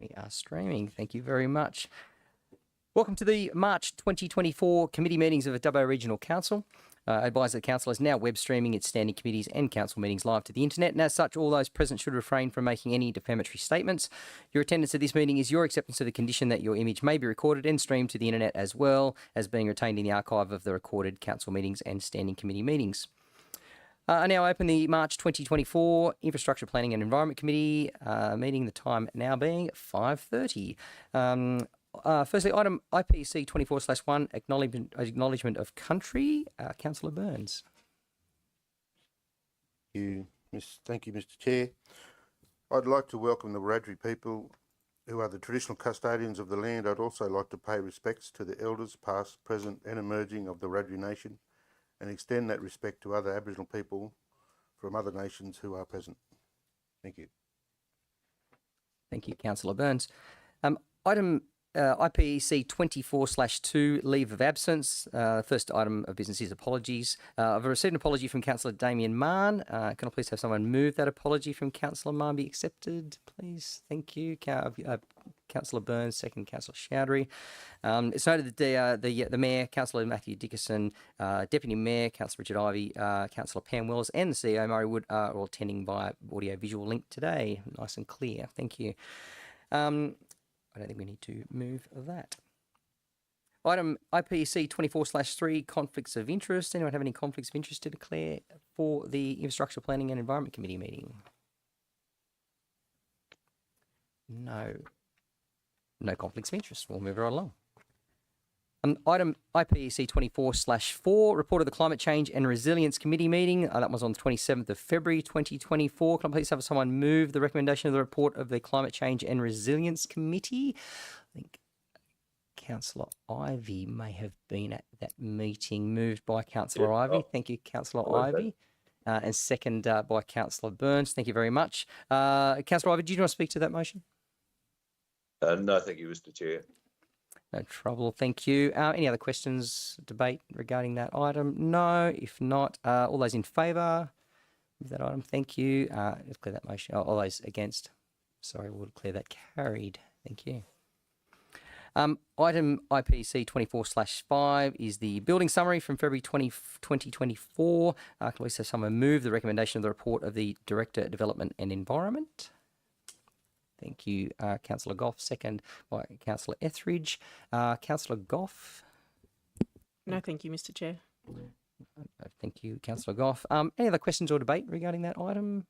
We are streaming. Thank you very much. Welcome to the March 2024 committee meetings of the Dubbo Regional Council. I advise that the Council is now web streaming its standing committees and council meetings live to the internet, and as such, all those present should refrain from making any defamatory statements. Your attendance at this meeting is your acceptance of the condition that your image may be recorded and streamed to the internet, as well as being retained in the archive of the recorded council meetings and standing committee meetings. I now open the March 2024 Infrastructure Planning and Environment Committee meeting, the time now being 5:30. Firstly, item IPC 24/1, acknowledgement of country. Councillor Burns. Thank you, Mr. Chair. I'd like to welcome the Wiradjuri people who are the traditional custodians of the land. I'd also like to pay respects to the elders, past, present and emerging of the Wiradjuri Nation, and extend that respect to other Aboriginal people from other nations who are present. Thank you. Thank you, Councillor Burns. Item IPEC 24/2, leave of absence. First item of business is apologies. I've received an apology from Councillor Damien Mann. Can I please have someone move that apology from Councillor Mann be accepted, please? Thank you. Councillor Burns, second Councillor Chowdhury. It's noted that the Mayor, Councillor Matthew Dickerson, Deputy Mayor, Councillor Richard Ivey, Councillor Pam Wells and the CEO Murray Wood are all attending via audio-visual link today. Nice and clear. Thank you. I don't think we need to move that. Item IPC 24/3, conflicts of interest. Anyone have any conflicts of interest to declare for the Infrastructure Planning and Environment Committee meeting? No. No conflicts of interest. We'll move right along. Item IPEC 24/4, report of the Climate Change and Resilience Committee meeting. That was on the 27th of February 2024. Can I please have someone move the recommendation of the report of the Climate Change and Resilience Committee? I think Councillor Ivey may have been at that meeting. Moved by Councillor Ivey. Thank you, Councillor Ivey. And second by Councillor Burns. Thank you very much. Councillor Ivey, do you want to speak to that motion? No, thank you, Mr. Chair. No trouble, thank you. Any other questions, debate regarding that item? No. If not, all those in favour of that item, thank you. Let's clear that motion. All those against? Sorry, we'll declare that carried. Thank you. Item IPC 24/5 is the building summary from February 2024. Can we have someone move the recommendation of the report of the Director, Development and Environment? Thank you, Councillor Goff. Second by Councillor Etheridge. Councillor Goff? No, thank you, Mr. Chair. Thank you, Councillor Goff. Any other questions or debate regarding that item?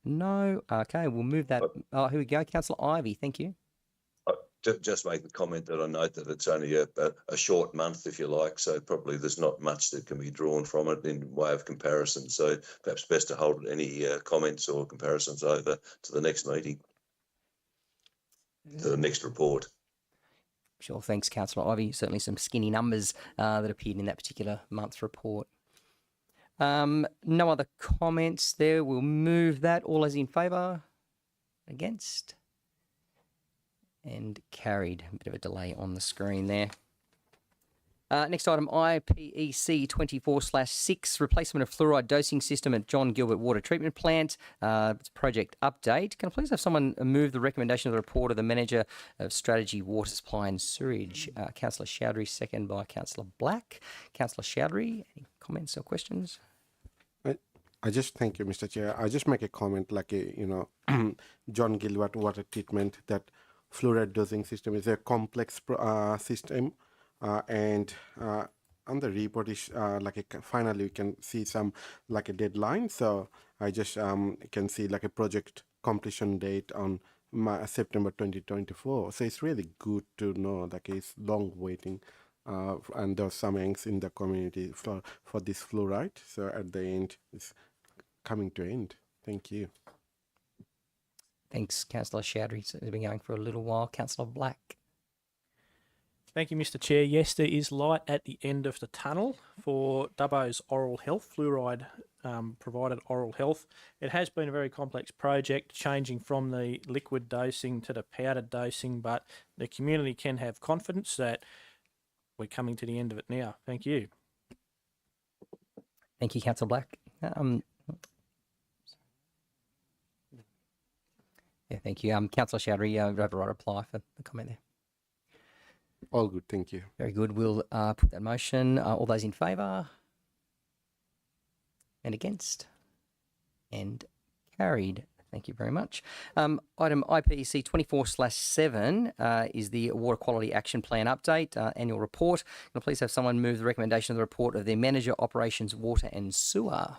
No. Okay, we'll move that. Here we go. Councillor Ivey, thank you. Just make the comment that I note that it's only a short month, if you like, so probably there's not much that can be drawn from it in way of comparison. So perhaps best to hold any comments or comparisons over to the next meeting, to the next report. Sure, thanks, Councillor Ivey. Certainly some skinny numbers that appeared in that particular month's report. No other comments there. We'll move that. All those in favour? Against? And carried. A bit of a delay on the screen there. Next item, IPEC 24/6, replacement of fluoride dosing system at John Gilbert Water Treatment Plant. It's a project update. Can I please have someone move the recommendation of the report of the Manager of Strategy, Water Supply and Sewerage? Councillor Chowdhury, second by Councillor Black. Councillor Chowdhury, any comments or questions? I just thank you, Mr. Chair. I just make a comment like John Gilbert Water Treatment, that fluoride dosing system is a complex system, and on the report is finally we can see some like a deadline. So I just can see like a project completion date on September 2024. So it's really good to know like it's long waiting, and there's some angst in the community for this fluoride. So at the end, it's coming to end. Thank you. Thanks, Councillor Chowdhury. It's been going for a little while. Councillor Black. Thank you, Mr. Chair. Yes, there is light at the end of the tunnel for Dubbo's oral health, fluoride provided oral health. It has been a very complex project, changing from the liquid dosing to the powdered dosing, but the community can have confidence that we're coming to the end of it now. Thank you. Thank you, Councillor Black. Thank you. Councillor Chowdhury, you have a right to apply for the comment there. All good, thank you. Very good. We'll put that motion. All those in favour? And against? And carried. Thank you very much. Item IPEC 24/7 is the Water Quality Action Plan Update Annual Report. Can I please have someone move the recommendation of the report of the Manager Operations Water and Sewer?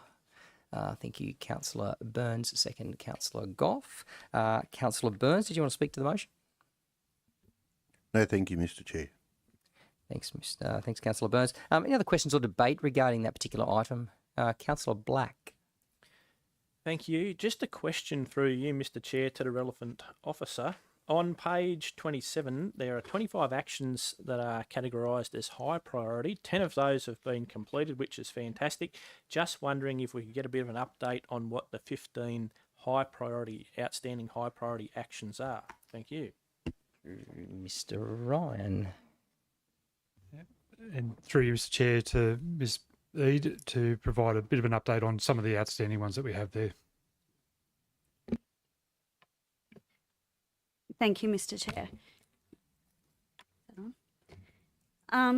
Thank you, Councillor Burns. Second, Councillor Goff. Councillor Burns, did you want to speak to the motion? No, thank you, Mr. Chair. Thanks, Councillor Burns. Any other questions or debate regarding that particular item? Councillor Black. Thank you. Just a question through you, Mr. Chair, to the relevant officer. On page 27, there are 25 actions that are categorised as high priority. 10 of those have been completed, which is fantastic. Just wondering if we could get a bit of an update on what the 15 outstanding high priority actions are. Thank you. Mr. Ryan. And through you, Mr. Chair, to Ms. Eade to provide a bit of an update on some of the outstanding ones that we have there. Thank you, Mr. Chair.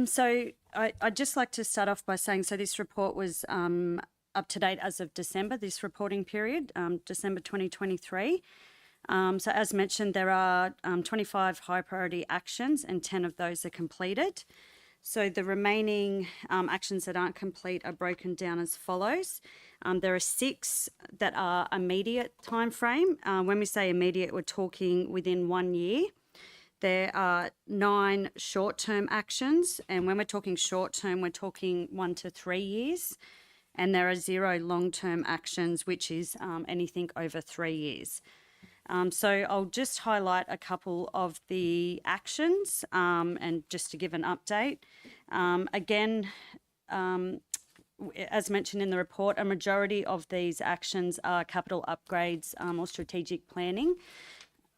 So I'd just like to start off by saying, so this report was up to date as of December, this reporting period, December 2023. So as mentioned, there are 25 high priority actions and 10 of those are completed. So the remaining actions that aren't complete are broken down as follows. There are 6 that are immediate time frame. When we say immediate, we're talking within 1 year. There are 9 short-term actions, and when we're talking short-term, we're talking 1 to 3 years. And there are 0 long-term actions, which is anything over 3 years. So I'll just highlight a couple of the actions and just to give an update. Again, as mentioned in the report, a majority of these actions are capital upgrades or strategic planning.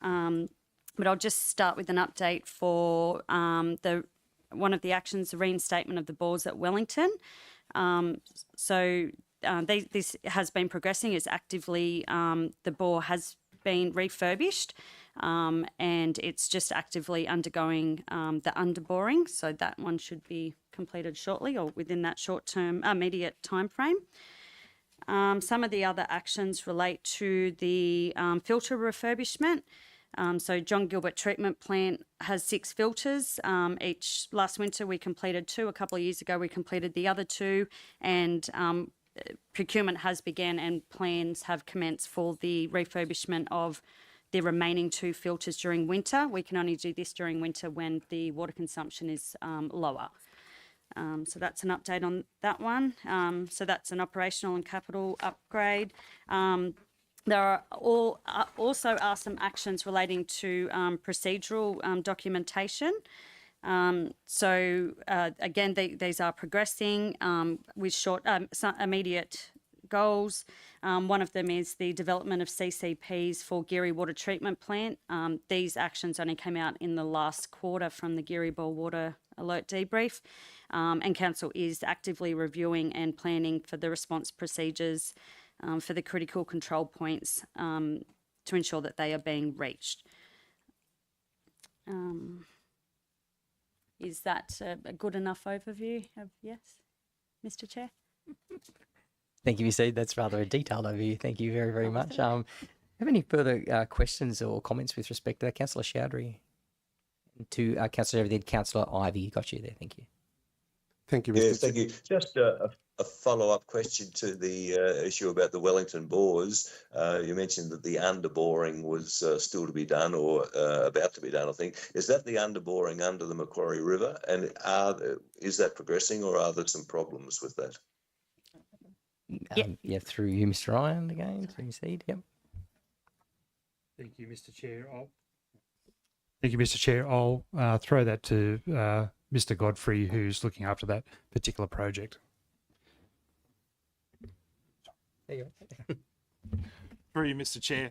But I'll just start with an update for one of the actions, the reinstatement of the bores at Wellington. This has been progressing. It's actively, the bore has been refurbished and it's just actively undergoing the underboring. So that one should be completed shortly or within that short-term, immediate time frame. Some of the other actions relate to the filter refurbishment. So John Gilbert Treatment Plant has 6 filters. Last winter we completed 2. A couple of years ago we completed the other 2, and procurement has begun and plans have commenced for the refurbishment of the remaining 2 filters during winter. We can only do this during winter when the water consumption is lower. So that's an update on that one. So that's an operational and capital upgrade. There are also some actions relating to procedural documentation. Again, these are progressing with immediate goals. One of them is the development of CCPs for Geary Water Treatment Plant. These actions only came out in the last quarter from the Geary Bore Water Alert Debrief. And Council is actively reviewing and planning for the response procedures for the critical control points to ensure that they are being reached. Is that a good enough overview of yes, Mr. Chair? Thank you, Ms. Eade. That's rather a detailed overview. Thank you very, very much. Have any further questions or comments with respect to that? Councillor Chowdhury? To Councillor over there, Councillor Ivey, got you there. Thank you. Thank you, Mr. Yes, thank you. Just a follow-up question to the issue about the Wellington bores. You mentioned that the underboring was still to be done or about to be done, I think. Is that the underboring under the Macquarie River? And is that progressing or are there some problems with that? Yeah, through you, Mr. Ryan, again, through Ms. Eade. Yep. Thank you, Mr. Chair. I'll throw that to Mr. Godfrey, who's looking after that particular project. There you go. Through you, Mr. Chair.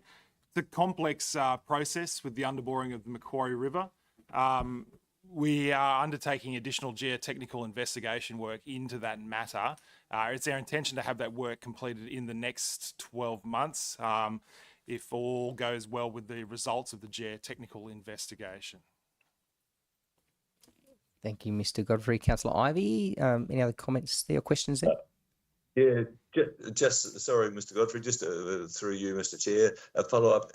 The complex process with the underboring of the Macquarie River. We are undertaking additional geotechnical investigation work into that matter. It's our intention to have that work completed in the next 12 months. if all goes well with the results of the geotechnical investigation. Thank you, Mr. Godfrey. Councillor Ivey, any other comments there or questions there? Yeah, just sorry, Mr. Godfrey, just through you, Mr. Chair, a follow up.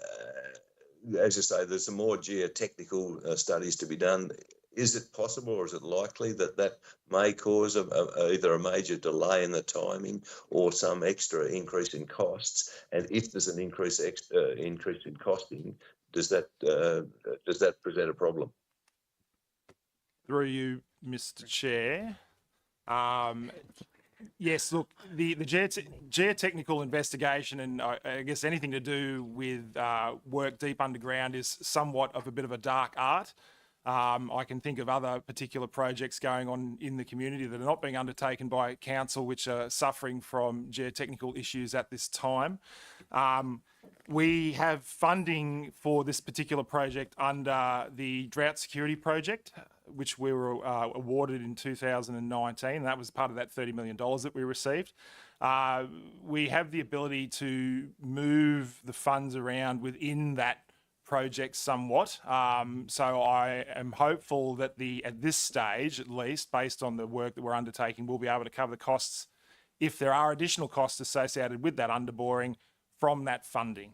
As you say, there's some more geotechnical studies to be done. Is it possible, or is it likely that that may cause either a major delay in the timing or some extra increase in costs? And if there's an increase in costing, does that present a problem? Through you, Mr. Chair. Yes, look, the geotechnical investigation and I guess anything to do with work deep underground is somewhat of a bit of a dark art. I can think of other particular projects going on in the community that are not being undertaken by council, which are suffering from geotechnical issues at this time. We have funding for this particular project under the Drought Security Project, which we were awarded in 2019. That was part of that $30 million that we received. We have the ability to move the funds around within that project somewhat. So I am hopeful that at this stage, at least, based on the work that we're undertaking, we'll be able to cover the costs, if there are additional costs associated with that underboring, from that funding.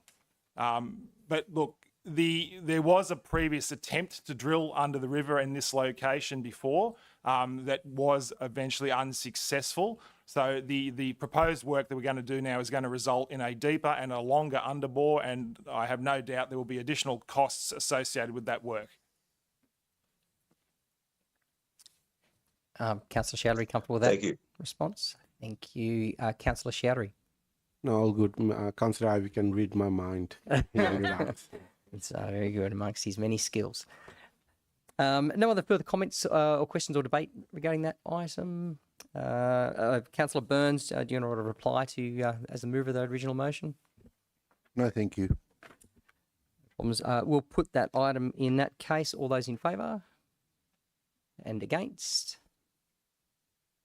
But look, there was a previous attempt to drill under the river in this location before that was eventually unsuccessful. So the proposed work that we're going to do now is going to result in a deeper and a longer underbore, and I have no doubt there will be additional costs associated with that work. Councillor Chowdhury, comfortable with that Thank you. response? Thank you. Councillor Chowdhury. No, all good. Councillor Ivey can read my mind. Relax. It's very good amongst his many skills. No other further comments or questions or debate regarding that item? Councillor Burns, do you want to reply to as the mover of the original motion? No, thank you. We'll put that item in that case. All those in favour? And against?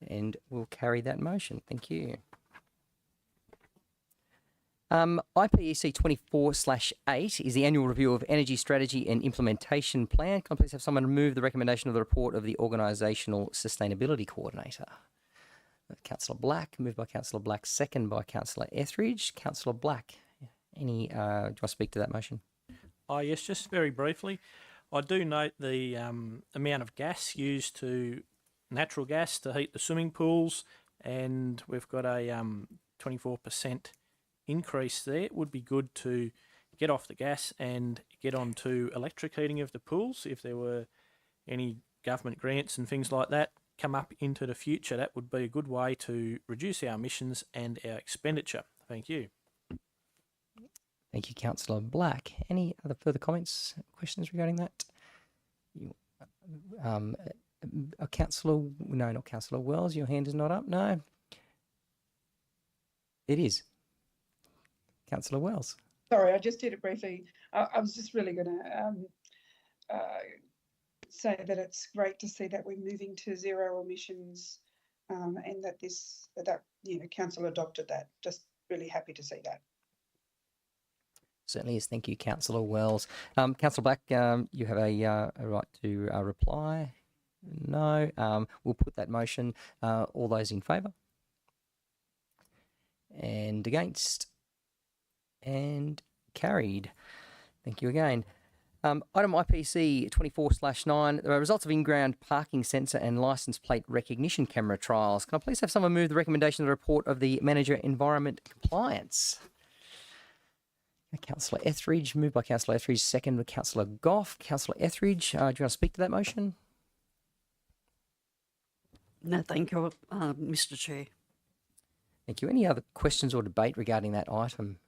And we'll carry that motion. Thank you. IPEC 24/8 is the annual review of energy strategy and implementation plan. Can I please have someone move the recommendation of the report of the Organisational Sustainability Coordinator? Councillor Black, moved by Councillor Black, second by Councillor Etheridge. Councillor Black, do you want to speak to that motion? Oh, yes, just very briefly. I do note the amount of gas used natural gas to heat the swimming pools, and we've got a 24% increase there. It would be good to get off the gas and get onto electric heating of the pools. If there were any government grants and things like that come up into the future, that would be a good way to reduce our emissions and our expenditure. Thank you. Thank you, Councillor Black. Any other further comments, questions regarding that? Councillor, no, not Councillor Wells. Your hand is not up. No, it is. Councillor Wells. Sorry, I just did it briefly. I was just really going to say that it's great to see that we're moving to zero emissions, and that council adopted that. Just really happy to see that. Certainly is. Thank you, Councillor Wells. Councillor Black, you have a right to reply. No. We'll put that motion. All those in favour? And against? And carried. Thank you again. Item IPC 24/9, the results of in-ground parking sensor and licence plate recognition camera trials. Can I please have someone move the recommendation of the report of the Manager Environment Compliance? Councillor Etheridge, moved by Councillor Etheridge, second by Councillor Goff. Councillor Etheridge, do you want to speak to that motion? No, thank you, Mr. Chair. Thank you. Any other questions or debate regarding that item?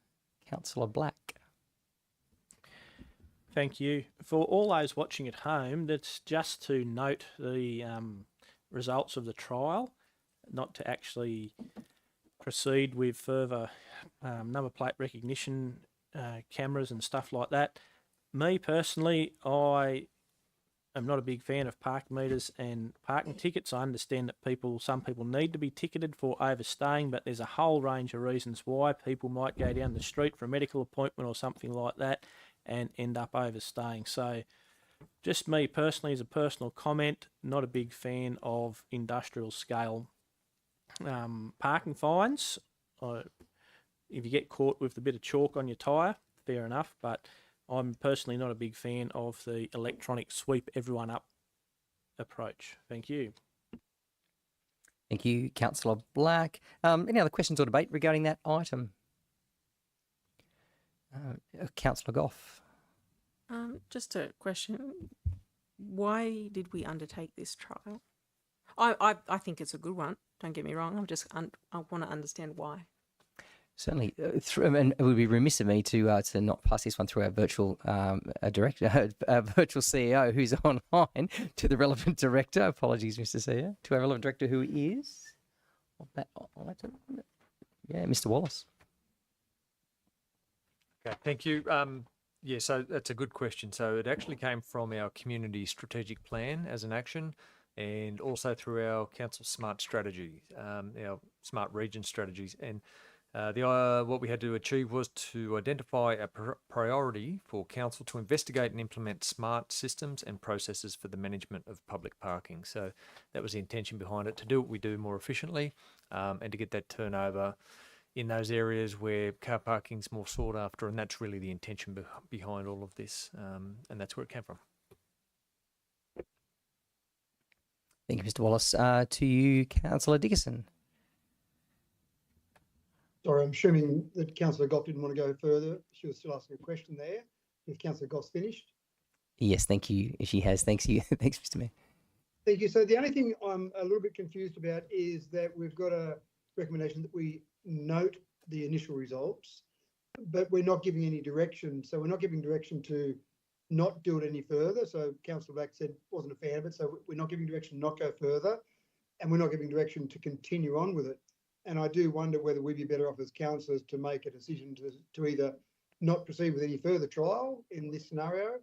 Councillor Black. Thank you. For all those watching at home, that's just to note the results of the trial, not to actually proceed with further number plate recognition cameras and stuff like that. Me personally, I am not a big fan of parking meters and parking tickets. I understand that some people need to be ticketed for overstaying, but there's a whole range of reasons why people might go down the street for a medical appointment or something like that and end up overstaying. So just me personally, as a personal comment, not a big fan of industrial scale parking fines. If you get caught with a bit of chalk on your tyre, fair enough, but I'm personally not a big fan of the electronic sweep everyone up approach. Thank you. Thank you, Councillor Black. Any other questions or debate regarding that item? Councillor Goff. Just a question. Why did we undertake this trial? I think it's a good one. Don't get me wrong. I want to understand why. Certainly, and it would be remiss of me to not pass this one through our virtual director, virtual CEO, who's online, to the relevant director. Apologies, Mr. CEO, to our relevant director, who is that item. Yeah, Mr. Wallace. Okay, thank you. Yeah, so that's a good question. So it actually came from our community strategic plan as an action, and also through our council smart strategy, our smart region strategies. And what we had to achieve was to identify a priority for council to investigate and implement smart systems and processes for the management of public parking. So that was the intention behind it, to do what we do more efficiently, and to get that turnover in those areas where car parking is more sought after. And that's really the intention behind all of this, and that's where it came from. Thank you, Mr. Wallace. To you, Councillor Dickerson. Sorry, I'm assuming that Councillor Goff didn't want to go further. She was still asking a question there. If Councillor Goff's finished. Yes, thank you. She has. Thanks you. Thanks, Mr. Mayor. Thank you. So the only thing I'm a little bit confused about is that we've got a recommendation that we note the initial results, but we're not giving any direction. So we're not giving direction to not do it any further. So Councillor Black said wasn't a fan of it. So we're not giving direction not go further, and we're not giving direction to continue on with it. And I do wonder whether we'd be better off as councillors to make a decision to either not proceed with any further trial in this scenario,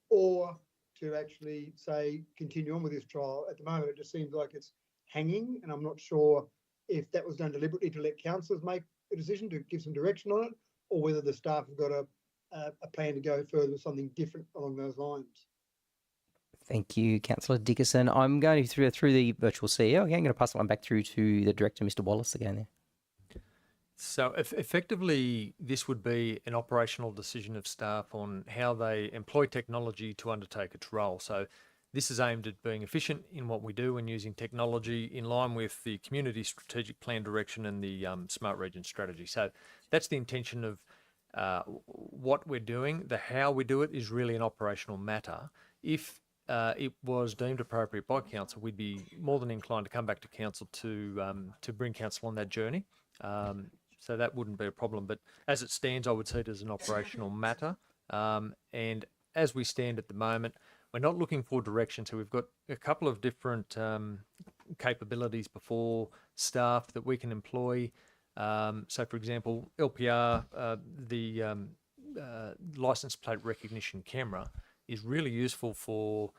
or to actually say continue on with this trial. At the moment, it just seems like it's hanging, and I'm not sure if that was done deliberately to let councillors make a decision to give some direction on it, or whether the staff have got a plan to go further with something different along those lines. Thank you, Councillor Dickerson. I'm going through the virtual CEO. Again, I'm going to pass the one back through to the director, Mr. Wallace, again there. So effectively, this would be an operational decision of staff on how they employ technology to undertake its role. So this is aimed at being efficient in what we do and using technology in line with the community strategic plan direction and the smart region strategy. So that's the intention of what we're doing. The how we do it is really an operational matter. If it was deemed appropriate by council, we'd be more than inclined to come back to council to bring council on that journey. So that wouldn't be a problem. But as it stands, I would see it as an operational matter. And as we stand at the moment, we're not looking for direction. So we've got a couple of different capabilities before staff that we can employ. So, for example, LPR, the license plate recognition camera, is really useful for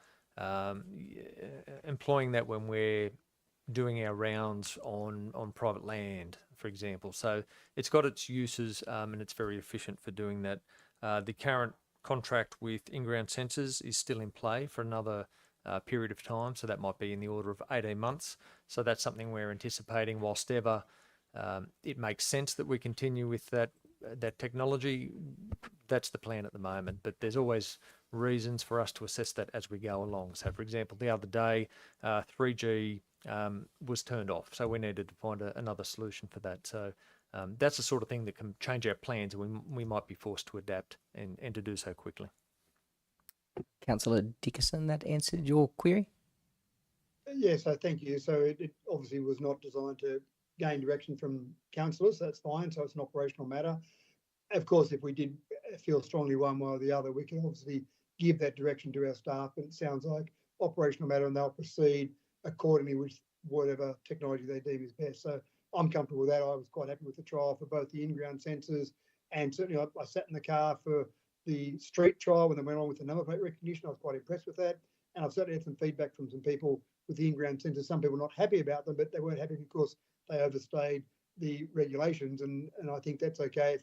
employing that when we're doing our rounds on private land, for example. So it's got its uses, and it's very efficient for doing that. The current contract with in-ground sensors is still in play for another period of time, so that might be in the order of 18 months. So that's something we're anticipating. Whilst ever it makes sense that we continue with that technology, that's the plan at the moment. But there's always reasons for us to assess that as we go along. So, for example, the other day, 3G was turned off, so we needed to find another solution for that. So that's the sort of thing that can change our plans, and we might be forced to adapt and to do so quickly. Councillor Dickerson, that answered your query? Yes, so thank you. So it obviously was not designed to gain direction from councillors. That's fine. So it's an operational matter. Of course, if we did feel strongly one way or the other, we can obviously give that direction to our staff. And it sounds like operational matter, and they'll proceed accordingly with whatever technology they deem is best. So I'm comfortable with that. I was quite happy with the trial for both the in-ground sensors, and certainly I sat in the car for the street trial when they went on with the number plate recognition. I was quite impressed with that. And I've certainly had some feedback from some people with the in-ground sensors, some people not happy about them, but they weren't happy because they overstayed the regulations. And I think that's okay.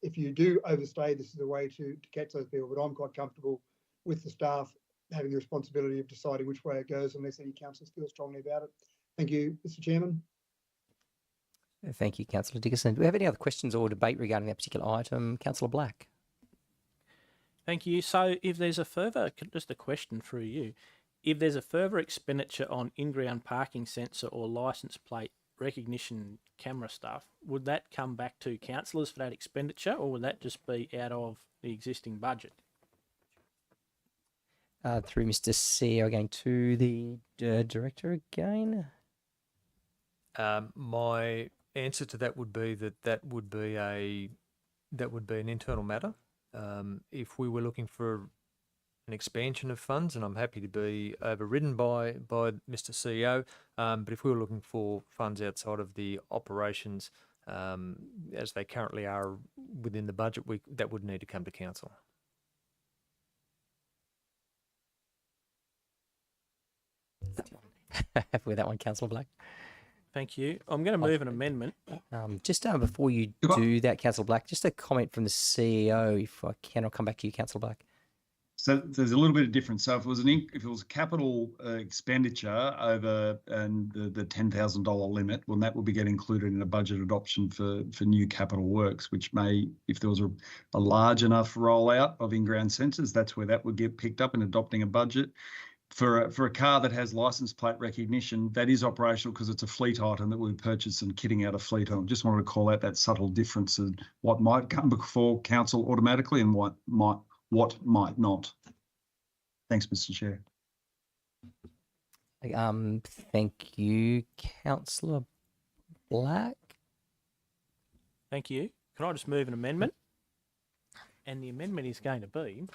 If you do overstay, this is a way to catch those people. But I'm quite comfortable with the staff having the responsibility of deciding which way it goes unless any councillors feel strongly about it. Thank you, Mr. Chairman. Thank you, Councillor Dickerson. Do we have any other questions or debate regarding that particular item? Councillor Black. Thank you. So if there's a further, just a question through you, if there's a further expenditure on in-ground parking sensor or licence plate recognition camera stuff, would that come back to councillors for that expenditure, or would that just be out of the existing budget? Through Mr. CEO, going to the director again. My answer to that would be that would be an internal matter. If we were looking for an expansion of funds, and I'm happy to be overridden by Mr. CEO, but if we were looking for funds outside of the operations as they currently are within the budget, that would need to come to council. Happy with that one, Councillor Black. Thank you. I'm going to move an amendment. Just before you do that, Councillor Black, just a comment from the CEO, if I can. I'll come back to you, Councillor Black. So there's a little bit of difference. So if it was a capital expenditure over and the $10,000 limit, well, that would be getting included in a budget adoption for new capital works, which may, if there was a large enough rollout of in-ground sensors, that's where that would get picked up in adopting a budget. For a car that has license plate recognition, that is operational because it's a fleet item that we purchase and kitting out a fleet on. Just wanted to call out that subtle difference in what might come before council automatically and what might not. Thanks, Mr. Chair. Thank you, Councillor Black. Thank you. Can I just move an amendment? And the amendment is going to be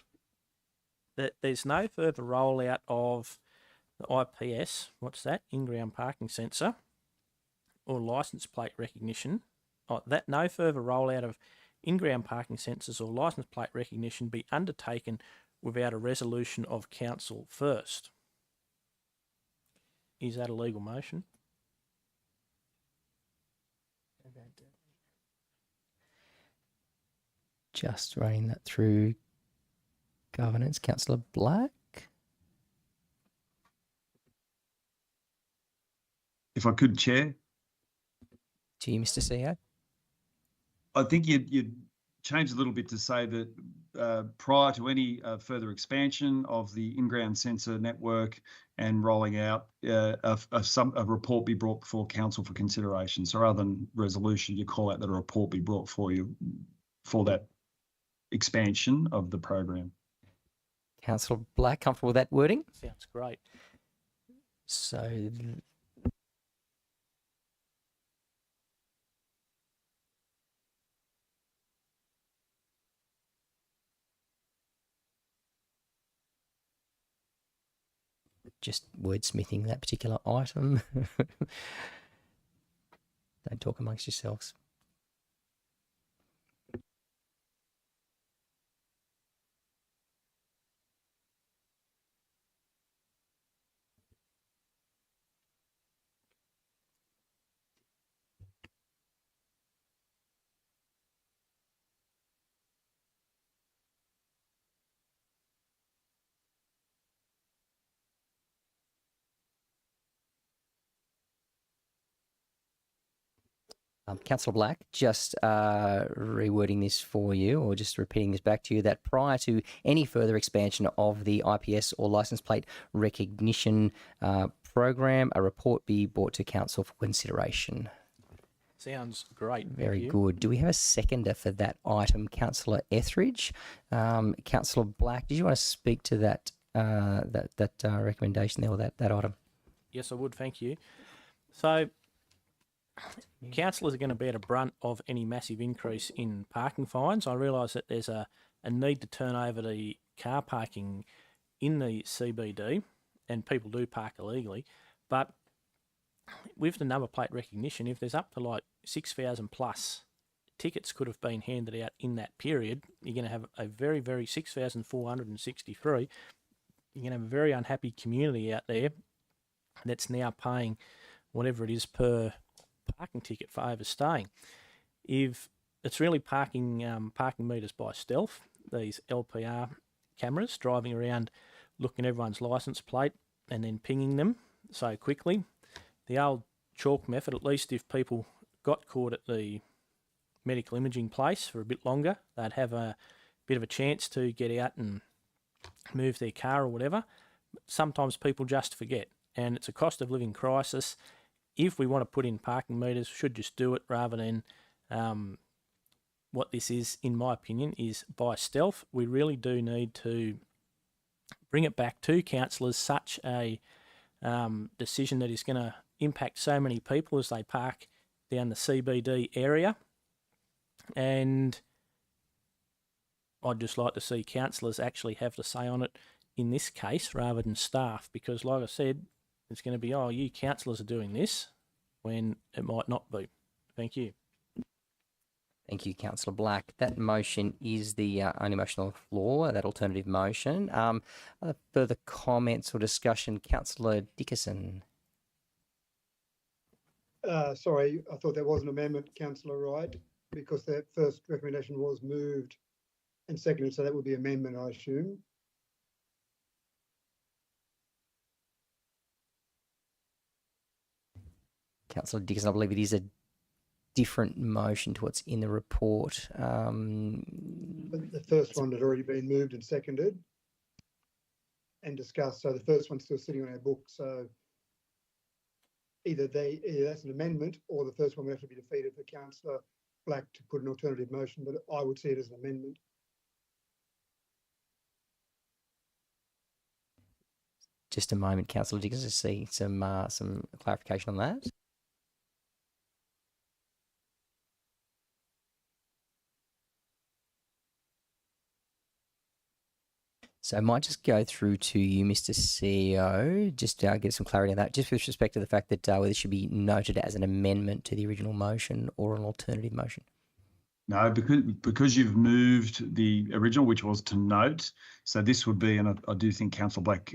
that there's no further rollout of the IPS, what's that, in-ground parking sensor, or licence plate recognition, that no further rollout of in-ground parking sensors or licence plate recognition be undertaken without a resolution of council first. Is that a legal motion? Just running that through governance, Councillor Black. If I could, Chair. To you, Mr. CEO. I think you'd change a little bit to say that prior to any further expansion of the in-ground sensor network and rolling out, a report be brought before council for consideration. So rather than resolution, you call out that a report be brought for you for that expansion of the program. Councillor Black, comfortable with that wording? Sounds great. So just wordsmithing that particular item. Don't talk amongst yourselves. Councillor Black, just rewording this for you, or just repeating this back to you, that prior to any further expansion of the IPS or licence plate recognition program, a report be brought to council for consideration. Sounds great. Very good. Do we have a seconder for that item, Councillor Etheridge? Councillor Black, did you want to speak to that recommendation there, or that item? Yes, I would. Thank you. So, councillors are going to bear the brunt of any massive increase in parking fines. I realise that there's a need to turn over the car parking in the CBD, and people do park illegally. But with the number plate recognition, if there's up to like 6,000 plus tickets could have been handed out in that period, you're going to have a very, very 6,463. you're going to have a very unhappy community out there that's now paying whatever it is per parking ticket for overstaying. If it's really parking meters by stealth, these LPR cameras driving around looking at everyone's license plate and then pinging them so quickly. The old chalk method, at least if people got caught at the medical imaging place for a bit longer, they'd have a bit of a chance to get out and move their car or whatever. Sometimes people just forget, and it's a cost of living crisis. If we want to put in parking meters, we should just do it rather than what this is, in my opinion, is by stealth. We really do need to bring it back to councillors, such a decision that is going to impact so many people as they park down the CBD area. And I'd just like to see councillors actually have the say on it in this case rather than staff, because like I said, it's going to be, oh, you councillors are doing this, when it might not be. Thank you. Thank you, Councillor Black. That motion is the only motion on the floor, that alternative motion. Further comments or discussion? Councillor Dickerson. Sorry, I thought there was an amendment, Councillor Wright, because that first recommendation was moved and seconded, so that would be amendment, I assume. Councillor Dickerson, I believe it is a different motion to what's in the report. But the first one had already been moved and seconded and discussed, so the first one's still sitting on our book. So either that's an amendment, or the first one will have to be defeated for Councillor Black to put an alternative motion, but I would see it as an amendment. Just a moment, Councillor Dickerson, to see some clarification on that. So I might just go through to you, Mr. CEO, just to get some clarity on that, just with respect to the fact that whether it should be noted as an amendment to the original motion or an alternative motion. No, because you've moved the original, which was to note. So this would be, and I do think Councillor Black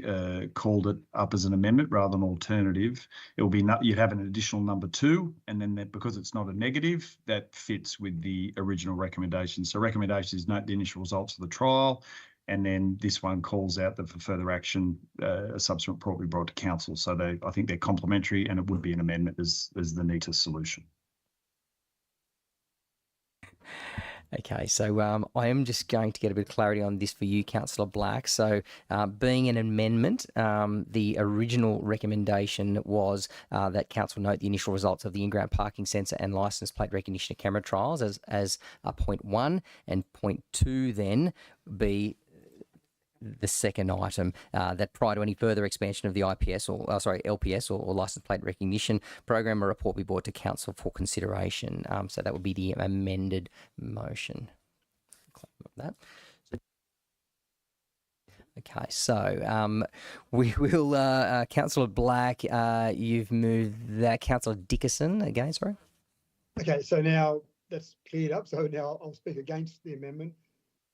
called it up as an amendment rather than alternative. It will be, you'd have an additional number 2, and then that, because it's not a negative, that fits with the original recommendation. So recommendation is note the initial results of the trial, and then this one calls out that for further action, a subsequent report will be brought to council. So I think they're complementary, and it would be an amendment as the neatest solution. Okay, so I am just going to get a bit of clarity on this for you, Councillor Black. So being an amendment, the original recommendation was that council note the initial results of the in-ground parking sensor and licence plate recognition camera trials as point 1, and point 2 then be the second item, that prior to any further expansion of the LPS or license plate recognition program, a report be brought to council for consideration. So that would be the amended motion. That. Okay, so we will, Councillor Black, you've moved that. Councillor Dickerson, again, sorry. Okay, so now that's cleared up. So now I'll speak against the amendment.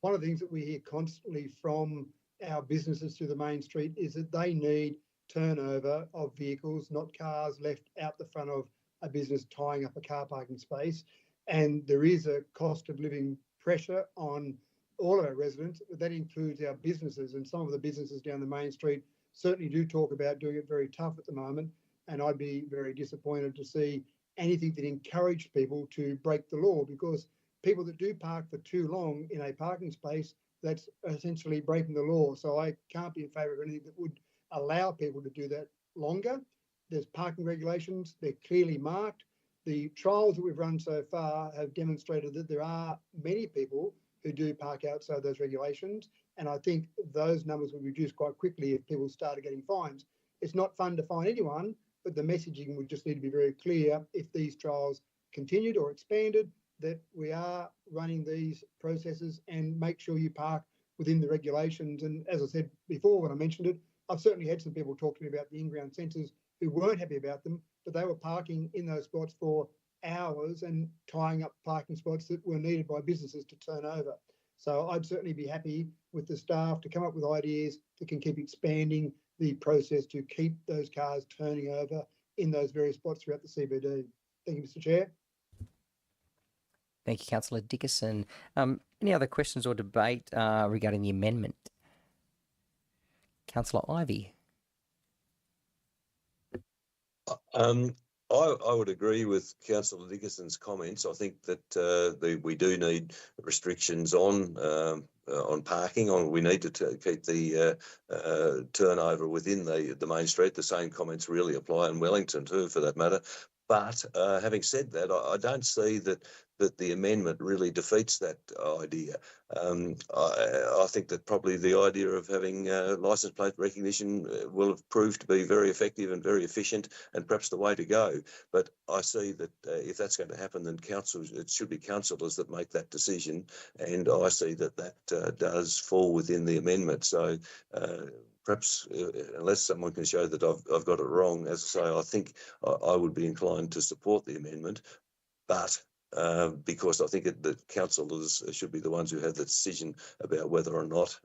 One of the things that we hear constantly from our businesses through the main street is that they need turnover of vehicles, not cars left out the front of a business tying up a car parking space. And there is a cost of living pressure on all of our residents, but that includes our businesses. And some of the businesses down the main street certainly do talk about doing it very tough at the moment. And I'd be very disappointed to see anything that encouraged people to break the law, because people that do park for too long in a parking space, that's essentially breaking the law. So I can't be in favour of anything that would allow people to do that longer. There's parking regulations, they're clearly marked. The trials that we've run so far have demonstrated that there are many people who do park outside those regulations. And I think those numbers would reduce quite quickly if people started getting fines. It's not fun to fine anyone, but the messaging would just need to be very clear if these trials continued or expanded, that we are running these processes and make sure you park within the regulations. And as I said before, when I mentioned it, I've certainly had some people talk to me about the in-ground sensors who weren't happy about them, but they were parking in those spots for hours and tying up parking spots that were needed by businesses to turn over. So I'd certainly be happy with the staff to come up with ideas that can keep expanding the process to keep those cars turning over in those various spots throughout the CBD. Thank you, Mr. Chair. Thank you, Councillor Dickerson. Any other questions or debate regarding the amendment? Councillor Ivey. I would agree with Councillor Dickerson's comments. I think that we do need restrictions on parking. We need to keep the turnover within the main street. The same comments really apply in Wellington too, for that matter. But having said that, I don't see that the amendment really defeats that idea. I think that probably the idea of having licence plate recognition will have proved to be very effective and very efficient, and perhaps the way to go. But I see that if that's going to happen, then it should be councillors that make that decision, and I see that does fall within the amendment. So perhaps unless someone can show that I've got it wrong, as I say, I think I would be inclined to support the amendment, but because I think that councillors should be the ones who have the decision about whether or not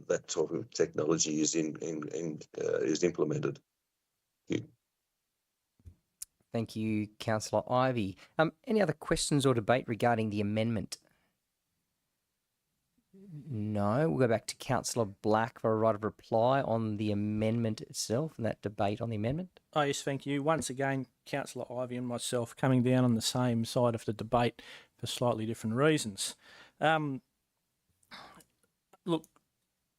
that type of technology is is implemented. Thank you. Thank you, Councillor Ivey. Any other questions or debate regarding the amendment? No. We'll go back to Councillor Black for a right of reply on the amendment itself and that debate on the amendment. Oh, yes, thank you. Once again, Councillor Ivey and myself coming down on the same side of the debate for slightly different reasons. Look,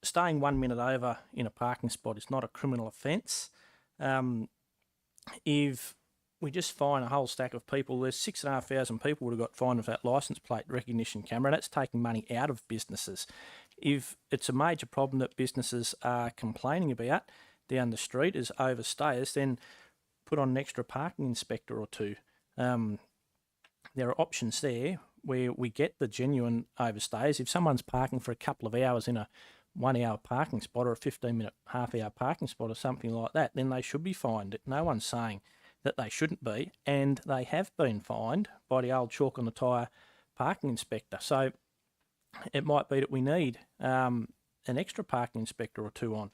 staying 1 minute over in a parking spot is not a criminal offence. If we just fine a whole stack of people, there's 6,500 people would have got fined with that licence plate recognition camera. That's taking money out of businesses. If it's a major problem that businesses are complaining about down the street as overstayers, then put on an extra parking inspector or two. There are options there where we get the genuine overstayers. If someone's parking for a couple of hours in a 1 hour parking spot or a 15-minute, half-hour parking spot or something like that, then they should be fined. No one's saying that they shouldn't be, and they have been fined by the old chalk on the tyre parking inspector. So it might be that we need an extra parking inspector or two on.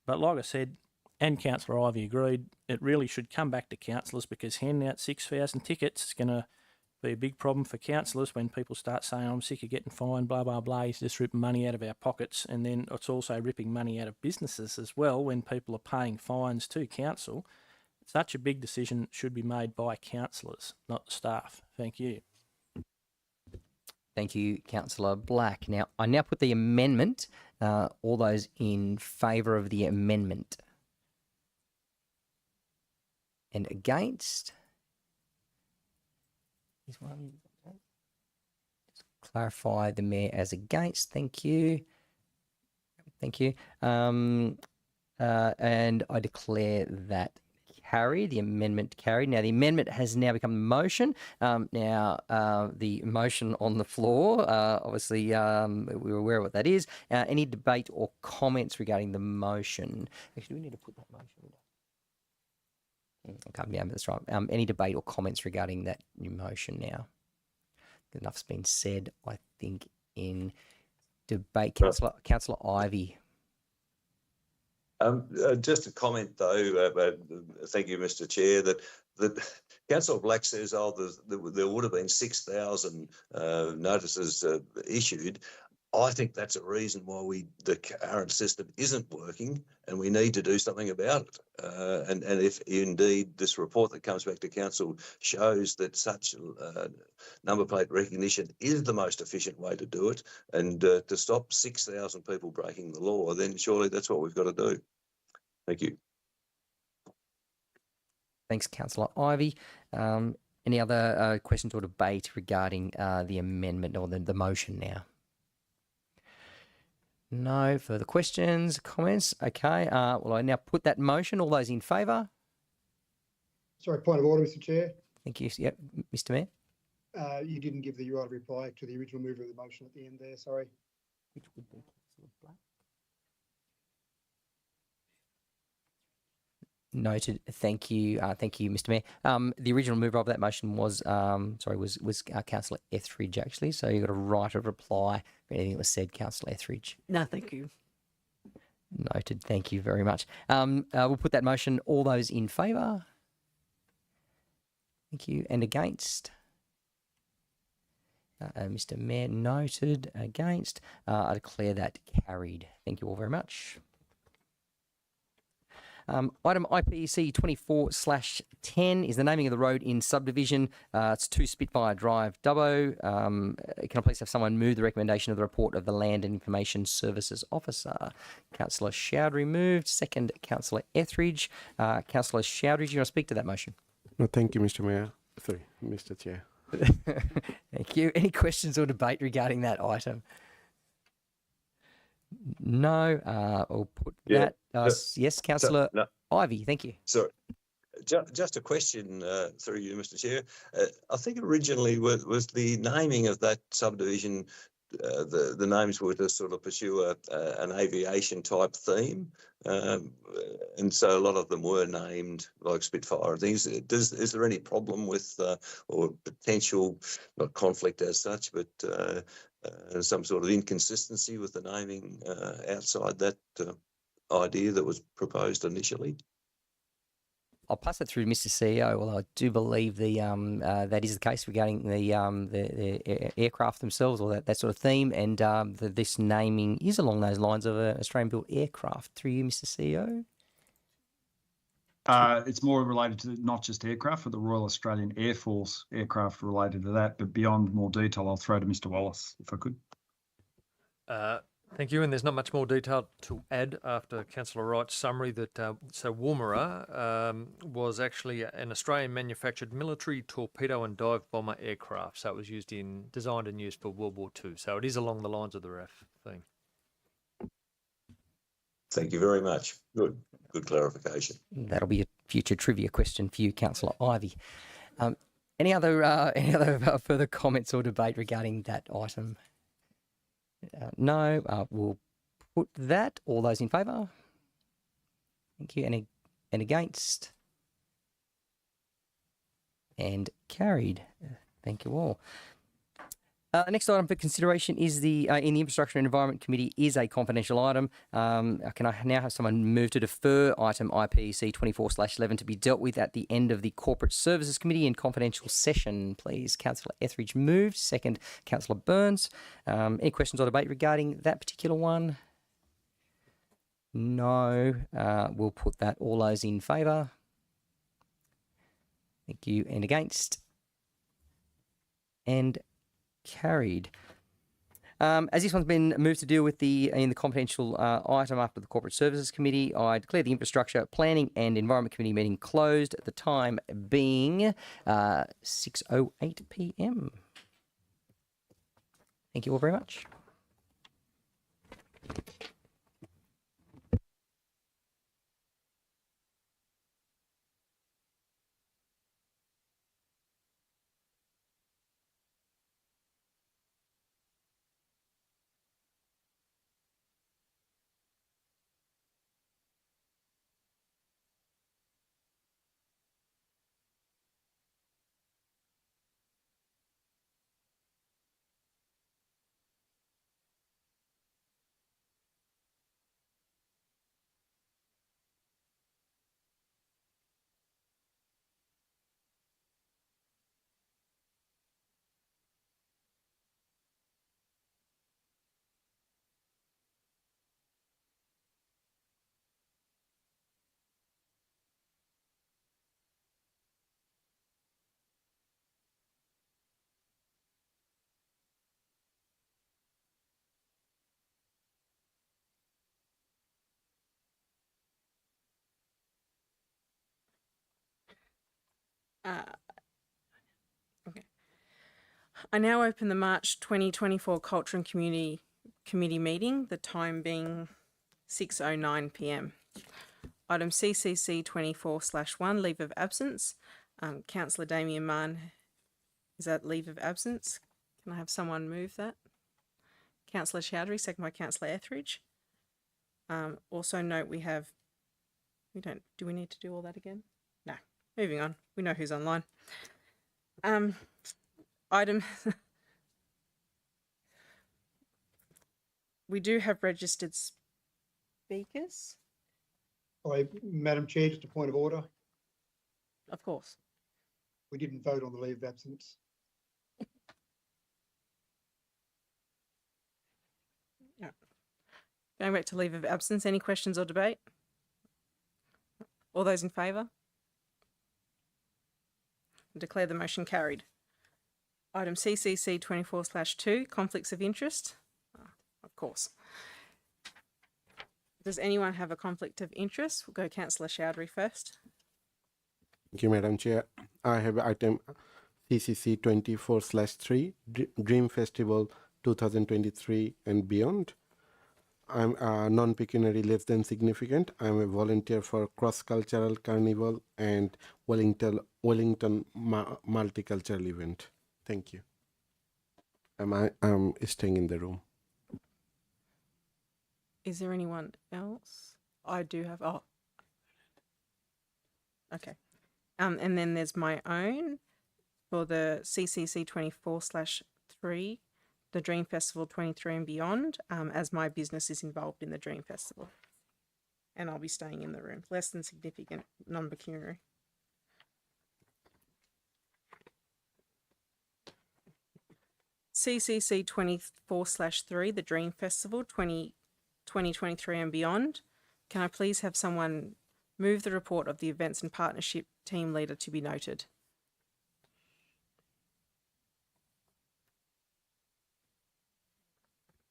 But like I said, and Councillor Ivey agreed, it really should come back to councillors, because handing out 6,000 tickets is going to be a big problem for councillors when people start saying, I'm sick of getting fined, blah, blah, blah. He's just ripping money out of our pockets. And then it's also ripping money out of businesses as well when people are paying fines to council. Such a big decision should be made by councillors, not the staff. Thank you. Thank you, Councillor Black. Now, I now put the amendment. All those in favour of the amendment? And against? Is one of you against? Just clarify the mayor as against. Thank you. Thank you. And I declare that carried, the amendment carried. Now, the amendment has now become a motion. The motion on the floor, obviously, we're aware of what that is. Any debate or comments regarding the motion? Actually, do we need to put that motion? Okay, yeah, that's right. Any debate or comments regarding that new motion now? Enough's been said, I think, in debate. Councillor Ivey. Just a comment, though. Thank you, Mr. Chair. That Councillor Black says, there would have been 6,000 notices issued. I think that's a reason why the current system isn't working, and we need to do something about it. And if indeed this report that comes back to council shows that such number plate recognition is the most efficient way to do it, and to stop 6,000 people breaking the law, then surely that's what we've got to do. Thank you. Thanks, Councillor Ivey. Any other questions or debate regarding the amendment or the motion now? No further questions, comments. Okay. Well, I now put that motion. All those in favour? Sorry, point of order, Mr. Chair. Thank you. Yep, Mr. Mayor. You didn't give the right of reply to the original mover of the motion at the end there. Sorry. Which would be Councillor Black. Noted. Thank you. Thank you, Mr. Mayor. The original mover of that motion was Councillor Etheridge, actually. So you've got a right of reply for anything that was said, Councillor Etheridge. No, thank you. Noted. Thank you very much. We'll put that motion. All those in favour? Thank you. And against? Mr. Mayor, noted. Against? I declare that carried. Thank you all very much. Item IPC 24/10 is the naming of the road in subdivision. It's 2 Spitfire Drive, Dubbo. Can I please have someone move the recommendation of the report of the Land and Information Services Officer? Councillor Chowdhury moved. Second, Councillor Etheridge. Councillor Chowdhury, do you want to speak to that motion? No, thank you, Mr. Mayor. Sorry, Mr. Chair. Thank you. Any questions or debate regarding that item? No. I'll put that. Yes, Councillor Ivey. Thank you. Sorry. Just a question through you, Mr. Chair. I think originally was the naming of that subdivision, the names were to sort of pursue an aviation type theme, and so a lot of them were named like Spitfire and things. Is there any problem with or potential, not conflict as such, but some sort of inconsistency with the naming outside that idea that was proposed initially? I'll pass it through to Mr. CEO, although I do believe the that is the case regarding the aircraft themselves, or that sort of theme, and this naming is along those lines of an Australian-built aircraft. Through you, Mr. CEO. It's more related to not just aircraft, but the Royal Australian Air Force aircraft related to that. But beyond more detail, I'll throw to Mr. Wallace, if I could. Thank you. And there's not much more detail to add after Councillor Wright's summary that so Woomera was actually an Australian manufactured military torpedo and dive bomber aircraft. So it was designed and used for World War II. So it is along the lines of the RAF thing. Thank you very much. Good clarification. That'll be a future trivia question for you, Councillor Ivey. Any other further comments or debate regarding that item? No. We'll put that. All those in favour? Thank you. And against? And carried. Thank you all. Next item for consideration is in the Infrastructure and Environment Committee is a confidential item. Can I now have someone move to defer item IPC 24/11 to be dealt with at the end of the Corporate Services Committee in confidential session, please? Councillor Etheridge moved. Second, Councillor Burns. Any questions or debate regarding that particular one? No. We'll put that. All those in favour? Thank you. And against? And carried. As this one's been moved to deal with in the confidential item after the Corporate Services Committee, I declare the Infrastructure, Planning and Environment Committee meeting closed at the time being 6:08 p.m. Thank you all very much. Okay. I now open the March 2024 Culture and Community Committee meeting, the time being 6:09 p.m. Item CCC 24/1, leave of absence. Councillor Damien Mann is at leave of absence. Can I have someone move that? Councillor Chowdhury, second by Councillor Etheridge. Also note we have Do we need to do all that again? No. Moving on. We know who's online. Item. We do have registered speakers. Madam Chair, just a point of order. Of course. We didn't vote on the leave of absence. Yeah. Going back to leave of absence, any questions or debate? All those in favour? Declare the motion carried. Item CCC 24/2, conflicts of interest. Of course. Does anyone have a conflict of interest? We'll go Councillor Chowdhury first. Thank you, Madam Chair. I have item CCC 24/3, Dream Festival 2023 and beyond. I'm non-pecuniary less than significant. I'm a volunteer for cross-cultural carnival and Wellington multicultural event. Thank you. I'm staying in the room. Is there anyone else? I do have. Oh, okay. And then there's my own for the CCC 24/3, the Dream Festival 23 and beyond, as my business is involved in the Dream Festival. And I'll be staying in the room. Less than significant, non-pecuniary. CCC 24/3, the Dream Festival 2023 and beyond. Can I please have someone move the report of the events and partnership team leader to be noted?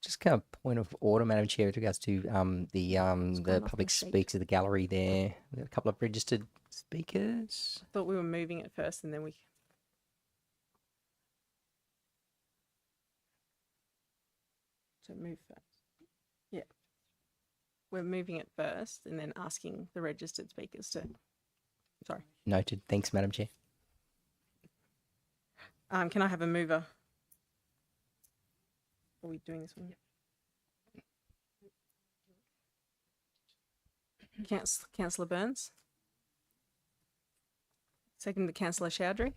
Just kind of point of order, Madam Chair, with regards to the public speakers of the gallery there. We've got a couple of registered speakers. I thought we were moving it first and then we... So move first. Yeah. We're moving it first and then asking the registered speakers to... Sorry. Noted. Thanks, Madam Chair. Can I have a mover? Are we doing this one? Councillor Burns. Second to Councillor Chowdhury.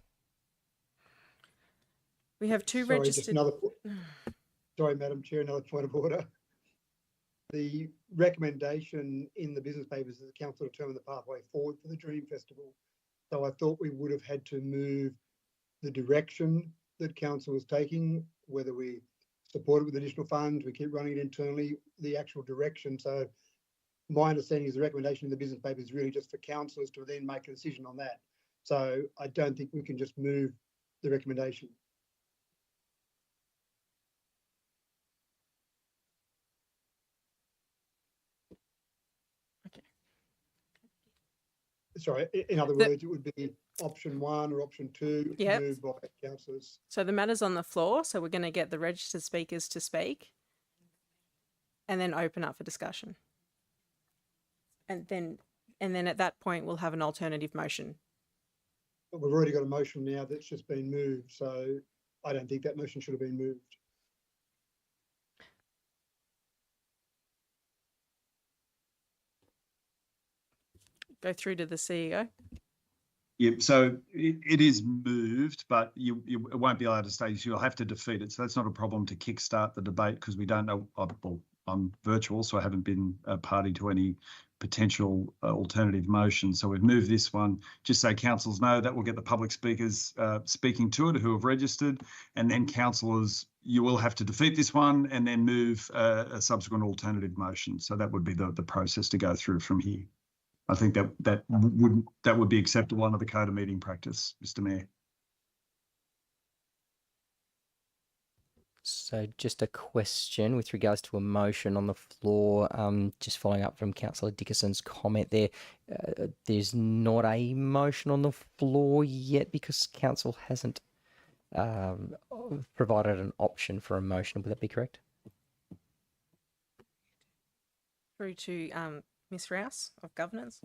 We have two Sorry, registered... just another. Sorry, Madam Chair, another point of order. The recommendation in the business papers is the council determine the pathway forward for the Dream Festival. So I thought we would have had to move the direction that council was taking, whether we support it with additional funds, we keep running it internally, the actual direction. So my understanding is the recommendation in the business paper is really just for councillors to then make a decision on that. So I don't think we can just move the recommendation. Sorry, in other words, it would be option 1 or option 2 moved by councillors. So the matter's on the floor, so we're going to get the registered speakers to speak and then open up for discussion. And then at that point, we'll have an alternative motion. But we've already got a motion now that's just been moved, so I don't think that motion should have been moved. Go through to the CEO. Yeah, so it is moved, but you won't be able to stay. You'll have to defeat it. So that's not a problem to kickstart the debate because we don't know. Well, I'm virtual, so I haven't been a party to any potential alternative motion. So we've moved this one. Just so councillors know, that will get the public speakers speaking to it who have registered, and then councillors, you will have to defeat this one and then move a subsequent alternative motion. So that would be the process to go through from here. I think that would be acceptable under the Code of Meeting Practice, Mr. Mayor. So just a question with regards to a motion on the floor, just following up from Councillor Dickerson's comment there. There's not a motion on the floor yet because council hasn't provided an option for a motion. Would that be correct? Through to Ms. Rouse of Governance.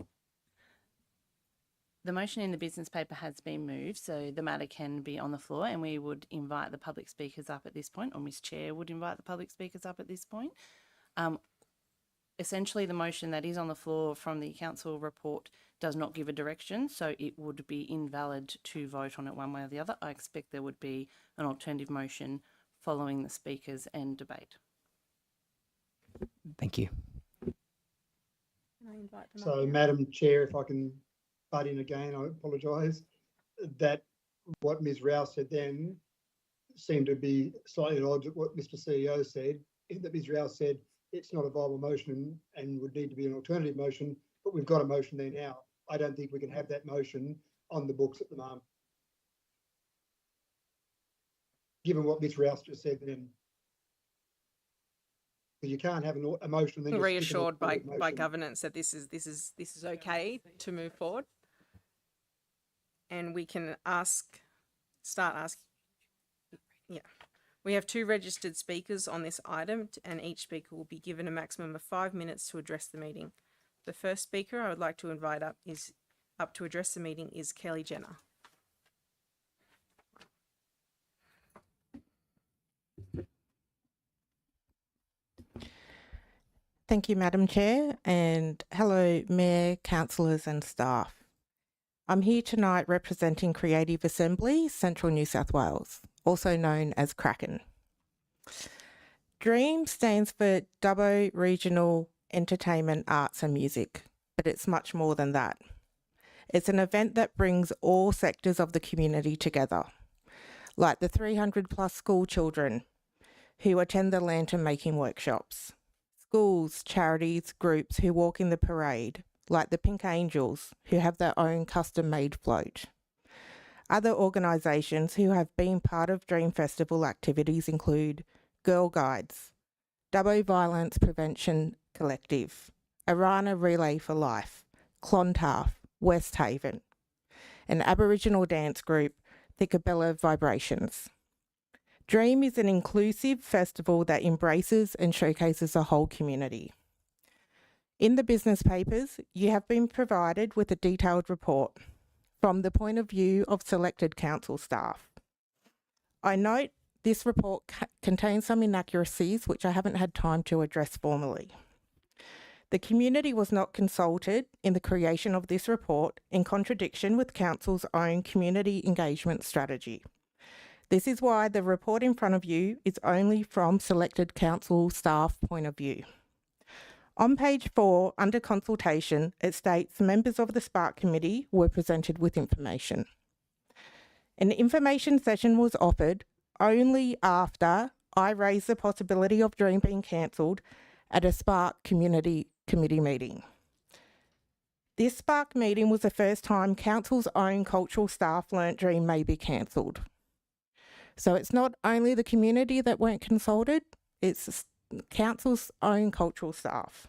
The motion in the business paper has been moved, so the matter can be on the floor, and we would invite the public speakers up at this point, or Ms. Chair would invite the public speakers up at this point. essentially the motion that is on the floor from the council report does not give a direction, so it would be invalid to vote on it one way or the other. I expect there would be an alternative motion following the speakers and debate. Thank you. Can I invite them So, up? Madam Chair, if I can butt in again, I apologise. That what Ms. Rouse said then seemed to be slightly at odds with what Mr. CEO said. That Ms. Rouse said it's not a viable motion and would need to be an alternative motion, but we've got a motion there now. I don't think we can have that motion on the books at the moment. Given what Ms. Rouse just said then. Because you can't have a motion then just skip an Reassured by alternative motion. governance that this is okay to move forward, and we can start asking. Yeah, we have 2 registered speakers on this item, and each speaker will be given a maximum of 5 minutes to address the meeting. The first speaker I would like to invite up to address the meeting is Kelly Jenner. Thank you, Madam Chair, and hello, Mayor, councillors and staff. I'm here tonight representing Creative Assembly, Central New South Wales, also known as Kraken. DREAM stands for Dubbo Regional Entertainment, Arts and Music, but it's much more than that. It's an event that brings all sectors of the community together, like the 300 plus school children who attend the lantern making workshops, schools, charities, groups who walk in the parade, like the Pink Angels, who have their own custom-made float. Other organisations who have been part of Dream Festival activities include Girl Guides, Dubbo Violence Prevention Collective, Arana Relay for Life, Clontarf, West Haven, an Aboriginal dance group, Thickabella Vibrations. DREAM is an inclusive festival that embraces and showcases the whole community. In the business papers, you have been provided with a detailed report from the point of view of selected council staff. I note this report contains some inaccuracies which I haven't had time to address formally. The community was not consulted in the creation of this report, in contradiction with Council's own community engagement strategy. This is why the report in front of you is only from selected council staff point of view. On page 4, under consultation, it states members of the Spark Committee were presented with information. An information session was offered only after I raised the possibility of DREAM being cancelled at a Spark Community Committee meeting. This Spark meeting was the first time Council's own cultural staff learnt DREAM may be cancelled. So it's not only the community that weren't consulted, it's Council's own cultural staff.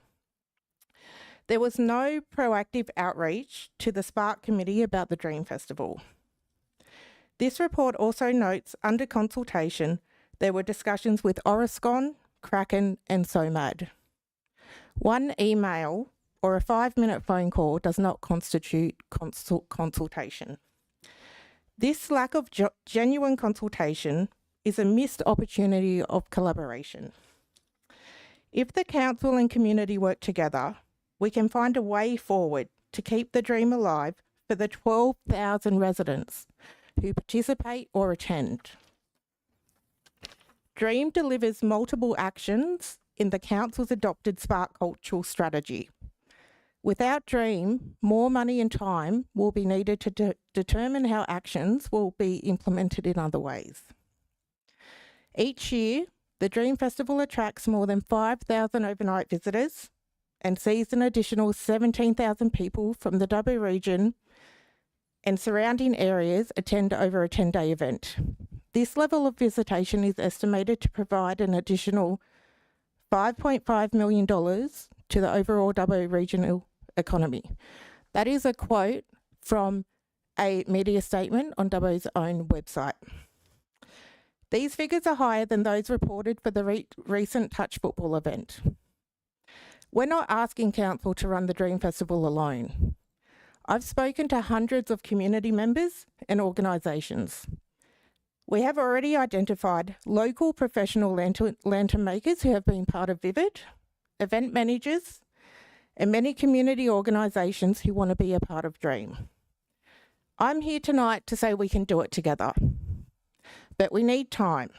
There was no proactive outreach to the Spark Committee about the Dream Festival. This report also notes under consultation there were discussions with Orascon, Kraken and SOMAD. One email or a 5-minute phone call does not constitute consultation. This lack of genuine consultation is a missed opportunity of collaboration. If the council and community work together, we can find a way forward to keep the dream alive for the 12,000 residents who participate or attend. DREAM delivers multiple actions in the council's adopted Spark Cultural Strategy. Without DREAM, more money and time will be needed to determine how actions will be implemented in other ways. Each year, the Dream Festival attracts more than 5,000 overnight visitors and sees an additional 17,000 people from the Dubbo region and surrounding areas attend over a 10-day event. This level of visitation is estimated to provide an additional $5.5 million to the overall Dubbo regional economy. That is a quote from a media statement on Dubbo's own website. These figures are higher than those reported for the recent Touch Football event. We're not asking council to run the Dream Festival alone. I've spoken to hundreds of community members and organisations. We have already identified local professional lantern makers who have been part of Vivid, event managers, and many community organisations who want to be a part of Dream. I'm here tonight to say we can do it together, but we need time.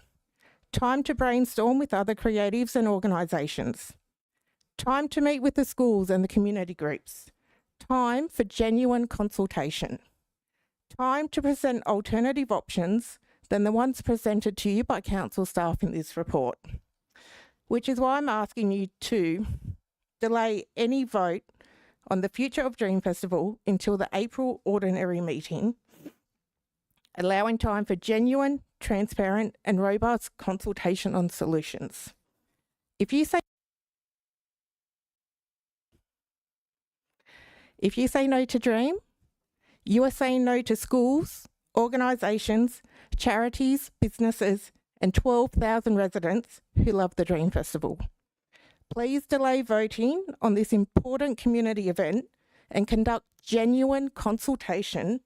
Time to brainstorm with other creatives and organisations. Time to meet with the schools and the community groups. Time for genuine consultation. Time to present alternative options than the ones presented to you by council staff in this report. Which is why I'm asking you to delay any vote on the future of Dream Festival until the April ordinary meeting, allowing time for genuine, transparent and robust consultation on solutions. If you say no to Dream, you are saying no to schools, organisations, charities, businesses and 12,000 residents who love the Dream Festival. Please delay voting on this important community event and conduct genuine consultation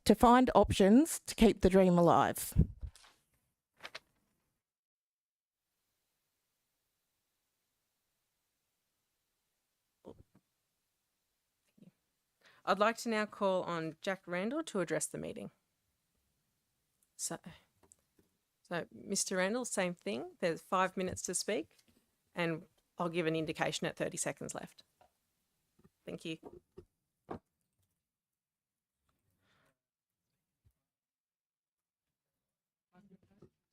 to find options to keep the dream alive. I'd like to now call on Jack Randall to address the meeting. So Mr. Randall, same thing. There's 5 minutes to speak and I'll give an indication at 30 seconds left. Thank you.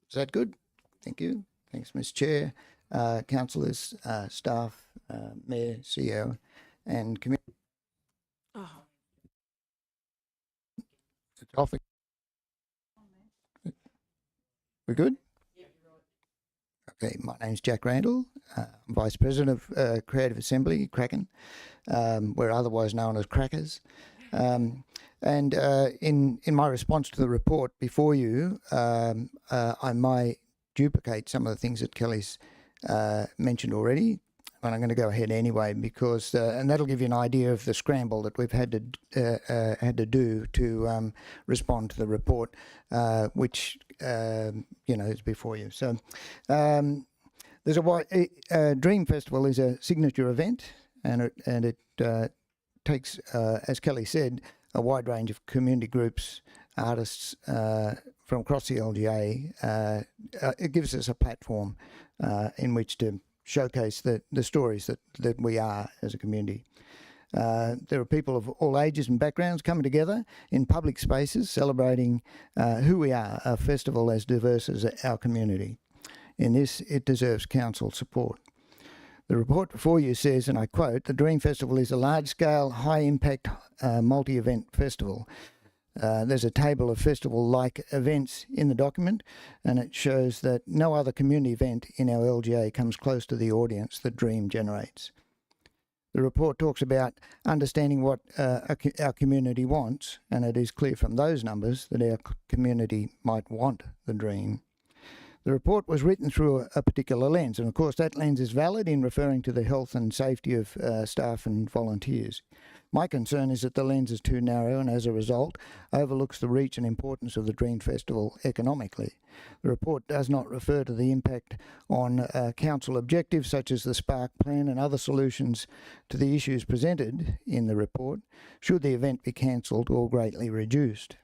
Is that good? Thank you. Thanks, Ms. Chair, councillors, staff, Mayor, CEO and community. Oh. It's off. We're good? Okay, my name's Jack Randall. I'm Vice President of Creative Assembly, Kraken. We're otherwise known as Crackers. And in my response to the report before you, I might duplicate some of the things that Kelly's mentioned already, and I'm going to go ahead anyway because, and that'll give you an idea of the scramble that we've had to do to respond to the report, which is before you. So there's a Dream Festival is a signature event, and it takes, as Kelly said, a wide range of community groups, artists from across the LGA. It gives us a platform in which to showcase the stories that we are as a community. There are people of all ages and backgrounds coming together in public spaces celebrating who we are, a festival as diverse as our community. In this, it deserves council support. The report before you says, and I quote, "The Dream Festival is a large-scale, high-impact, multi-event festival." There's a table of festival-like events in the document, and it shows that no other community event in our LGA comes close to the audience that Dream generates. The report talks about understanding what our community wants, and it is clear from those numbers that our community might want the Dream. The report was written through a particular lens, and of course that lens is valid in referring to the health and safety of staff and volunteers. My concern is that the lens is too narrow and as a result overlooks the reach and importance of the Dream Festival economically. The report does not refer to the impact on council objectives such as the Spark Plan and other solutions to the issues presented in the report should the event be cancelled or greatly reduced.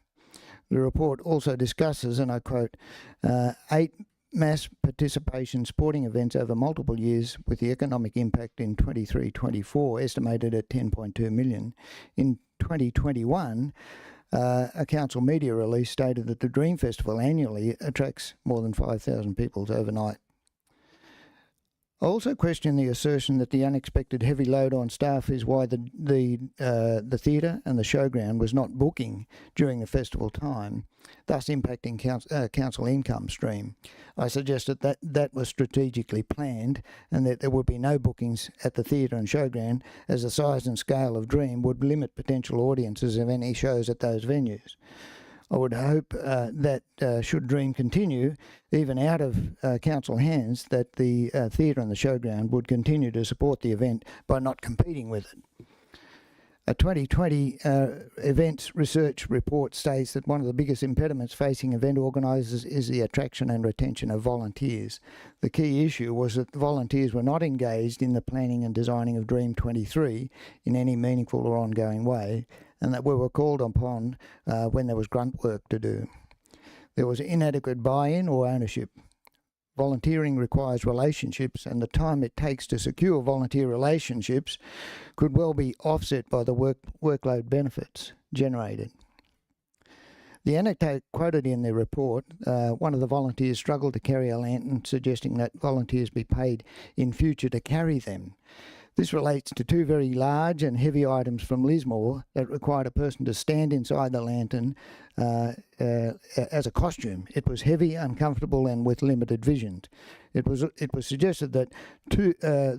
The report also discusses, and I quote, 8 mass participation sporting events over multiple years with the economic impact in 23-24 estimated at 10.2 million. In 2021, a council media release stated that the Dream Festival annually attracts more than 5,000 people overnight. I also question the assertion that the unexpected heavy load on staff is why the theatre and the showground was not booking during the festival time, thus impacting council income stream. I suggested that was strategically planned and that there would be no bookings at the theatre and showground as the size and scale of Dream would limit potential audiences of any shows at those venues. I would hope that should Dream continue, even out of council hands, that the theatre and the showground would continue to support the event by not competing with it. A 2020 events research report states that one of the biggest impediments facing event organisers is the attraction and retention of volunteers. The key issue was that volunteers were not engaged in the planning and designing of Dream 23 in any meaningful or ongoing way, and that we were called upon when there was grunt work to do. There was inadequate buy-in or ownership. Volunteering requires relationships, and the time it takes to secure volunteer relationships could well be offset by the workload benefits generated. The anecdote quoted in the report, one of the volunteers struggled to carry a lantern, suggesting that volunteers be paid in future to carry them. This relates to two very large and heavy items from Lismore that required a person to stand inside the lantern as a costume. It was heavy, uncomfortable, and with limited vision. It was suggested that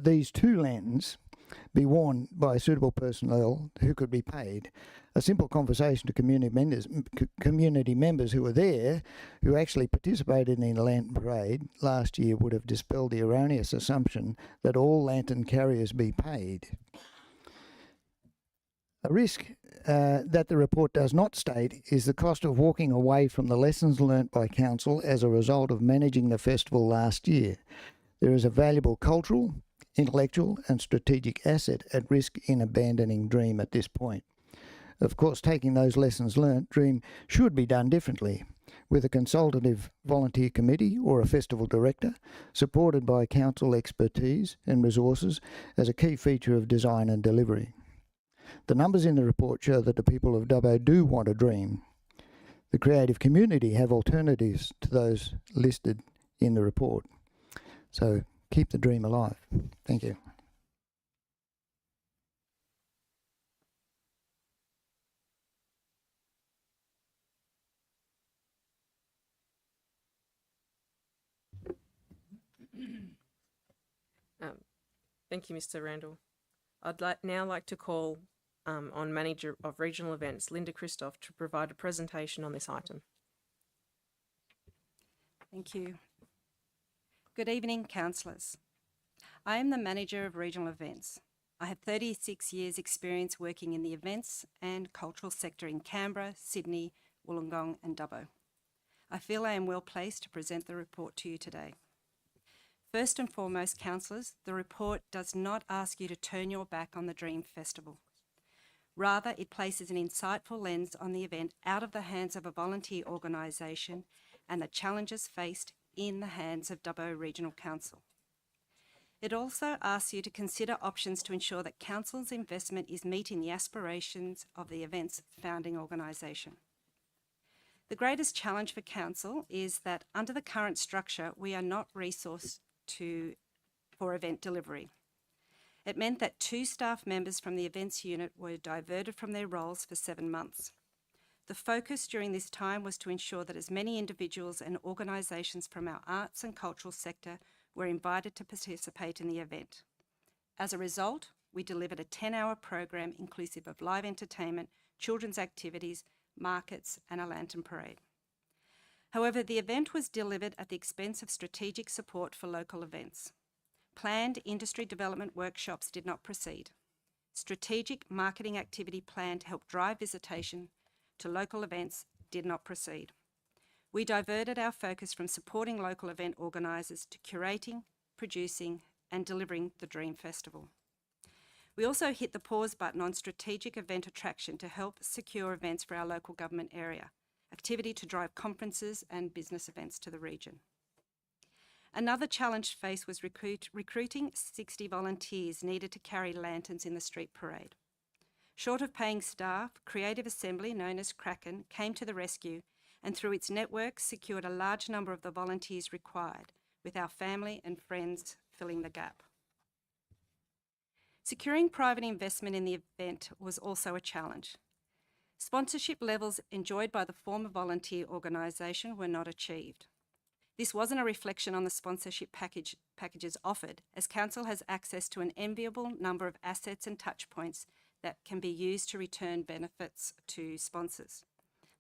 these two lanterns be worn by suitable personnel who could be paid. A simple conversation to community members who were there, who actually participated in the lantern parade last year, would have dispelled the erroneous assumption that all lantern carriers be paid. A risk that the report does not state is the cost of walking away from the lessons learnt by council as a result of managing the festival last year. There is a valuable cultural, intellectual and strategic asset at risk in abandoning Dream at this point. Of course, taking those lessons learnt, Dream should be done differently, with a consultative volunteer committee or a festival director, supported by council expertise and resources as a key feature of design and delivery. The numbers in the report show that the people of Dubbo do want a Dream. The creative community have alternatives to those listed in the report. So keep the Dream alive. Thank you. Thank you, Mr. Randall. I'd now like to call on Manager of Regional Events, Linda Christoph, to provide a presentation on this item. Thank you. Good evening, councillors. I am the Manager of Regional Events. I have 36 years' experience working in the events and cultural sector in Canberra, Sydney, Wollongong and Dubbo. I feel I am well placed to present the report to you today. First and foremost, councillors, the report does not ask you to turn your back on the Dream Festival. Rather, it places an insightful lens on the event out of the hands of a volunteer organisation and the challenges faced in the hands of Dubbo Regional Council. It also asks you to consider options to ensure that Council's investment is meeting the aspirations of the event's founding organisation. The greatest challenge for Council is that under the current structure, we are not resourced for event delivery. It meant that 2 staff members from the events unit were diverted from their roles for 7 months. The focus during this time was to ensure that as many individuals and organisations from our arts and cultural sector were invited to participate in the event. As a result, we delivered a 10-hour program inclusive of live entertainment, children's activities, markets and a lantern parade. However, the event was delivered at the expense of strategic support for local events. Planned industry development workshops did not proceed. Strategic marketing activity planned to help drive visitation to local events did not proceed. We diverted our focus from supporting local event organisers to curating, producing and delivering the Dream Festival. We also hit the pause button on strategic event attraction to help secure events for our local government area, activity to drive conferences and business events to the region. Another challenge faced was recruiting 60 volunteers needed to carry lanterns in the street parade. Short of paying staff, Creative Assembly, known as Kraken, came to the rescue and through its network secured a large number of the volunteers required, with our family and friends filling the gap. Securing private investment in the event was also a challenge. Sponsorship levels enjoyed by the former volunteer organisation were not achieved. This wasn't a reflection on the sponsorship packages offered, as Council has access to an enviable number of assets and touchpoints that can be used to return benefits to sponsors.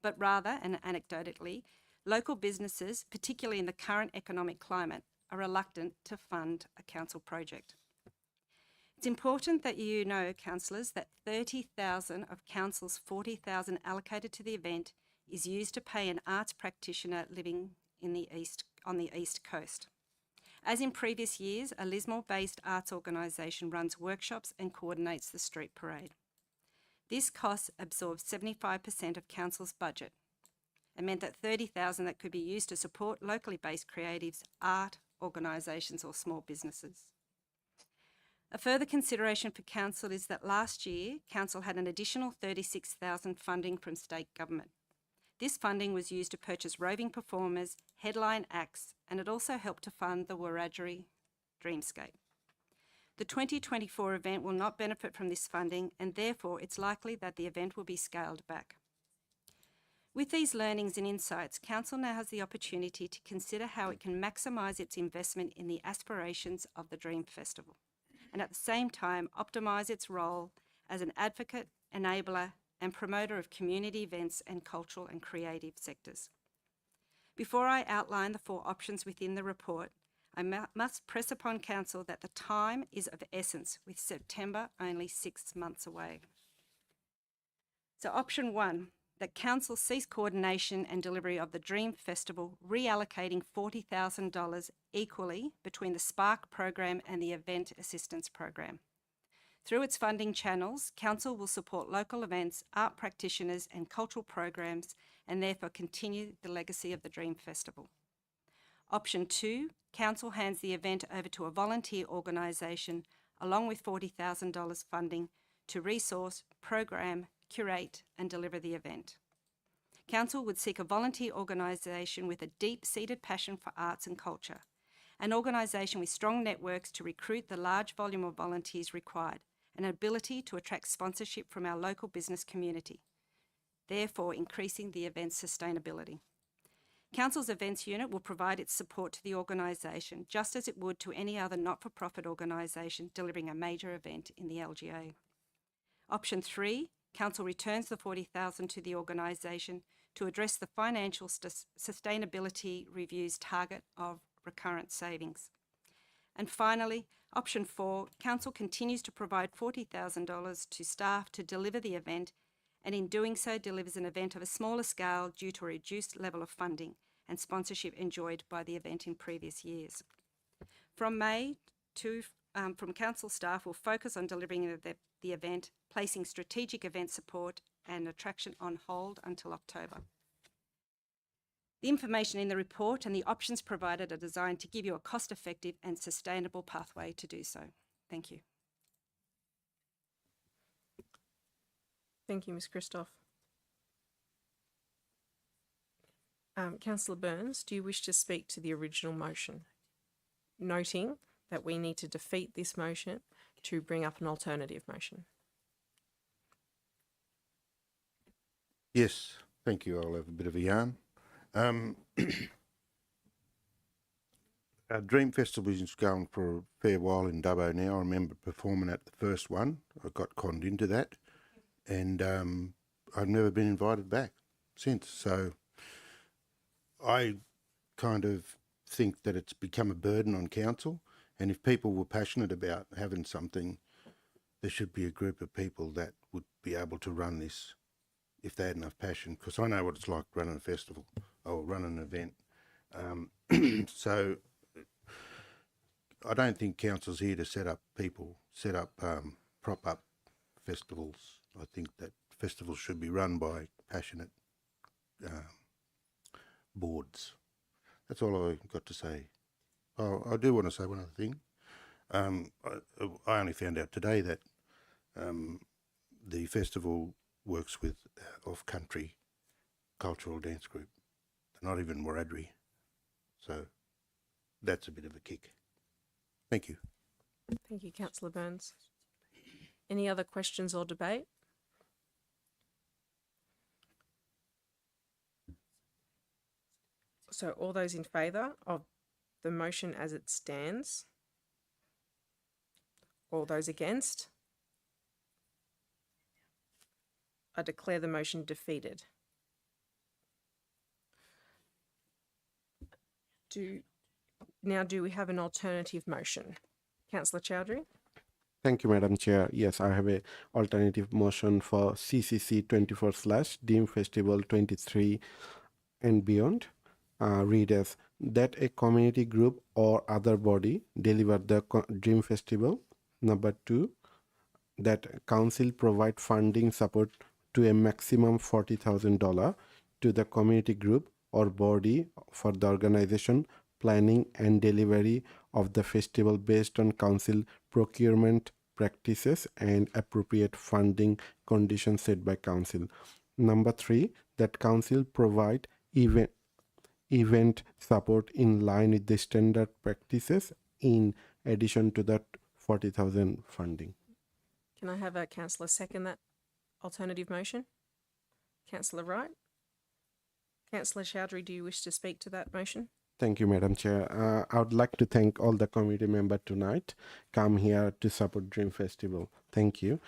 But rather, and anecdotally, local businesses, particularly in the current economic climate, are reluctant to fund a council project. It's important that you know, councillors, that 30,000 of council's 40,000 allocated to the event is used to pay an arts practitioner living on the East Coast. As in previous years, a Lismore-based arts organisation runs workshops and coordinates the street parade. This cost absorbs 75% of council's budget and meant that 30,000 that could be used to support locally based creatives, art organisations or small businesses. A further consideration for council is that last year, council had an additional 36,000 funding from state government. This funding was used to purchase roving performers, headline acts, and it also helped to fund the Wiradjuri Dreamscape. The 2024 event will not benefit from this funding, and therefore it's likely that the event will be scaled back. With these learnings and insights, council now has the opportunity to consider how it can maximise its investment in the aspirations of the Dream Festival, and at the same time optimise its role as an advocate, enabler and promoter of community events and cultural and creative sectors. Before I outline the 4 options within the report, I must press upon council that the time is of essence, with September only 6 months away. So option 1, that council cease coordination and delivery of the Dream Festival, reallocating $40,000 equally between the Spark program and the Event Assistance program. Through its funding channels, council will support local events, art practitioners and cultural programs, and therefore continue the legacy of the Dream Festival. Option 2, council hands the event over to a volunteer organisation along with $40,000 funding to resource, program, curate and deliver the event. Council would seek a volunteer organisation with a deep-seated passion for arts and culture, an organisation with strong networks to recruit the large volume of volunteers required, and an ability to attract sponsorship from our local business community, therefore increasing the event's sustainability. Council's events unit will provide its support to the organisation just as it would to any other not-for-profit organisation delivering a major event in the LGA. Option 3, council returns the $40,000 to the organisation to address the financial sustainability review's target of recurrent savings. And finally, option 4, council continues to provide $40,000 to staff to deliver the event, and in doing so delivers an event of a smaller scale due to a reduced level of funding and sponsorship enjoyed by the event in previous years. From May from council staff will focus on delivering the event, placing strategic event support and attraction on hold until October. The information in the report and the options provided are designed to give you a cost-effective and sustainable pathway to do so. Thank you. Thank you, Ms. Christoph. Councillor Burns, do you wish to speak to the original motion? Noting that we need to defeat this motion to bring up an alternative motion. Yes, thank you. I'll have a bit of a yarn. Our Dream Festival is going for a fair while in Dubbo now. I remember performing at the first one. I got conned into that, and I've never been invited back since. So I kind of think that it's become a burden on council, and if people were passionate about having something, there should be a group of people that would be able to run this if they had enough passion, because I know what it's like running a festival or running an event. So I don't think council's here to prop up festivals. I think that festivals should be run by passionate boards. That's all I got to say. Oh, I do want to say one other thing. I only found out today that the festival works with off-country cultural dance group. They're not even Wiradjuri. So that's a bit of a kick. Thank you. Thank you, Councillor Burns. Any other questions or debate? So all those in favour of the motion as it stands? All those against? I declare the motion defeated. Do we have an alternative motion? Councillor Chowdhury? Thank you, Madam Chair. Yes, I have a alternative motion for CCC 24/Dream Festival 23 and beyond. Read as that a community group or other body deliver the Dream Festival. Number 2, that council provide funding support to a maximum $40,000 to the community group or body for the organization, planning and delivery of the festival based on council procurement practices and appropriate funding conditions set by council. Number 3, that council provide event support in line with the standard practices in addition to that 40,000 funding. Can I have a councillor second that alternative motion? Councillor Wright? Councillor Chowdhury, do you wish to speak to that motion? Thank you, Madam Chair. I would like to thank all the committee members tonight come here to support Dream Festival. Thank you.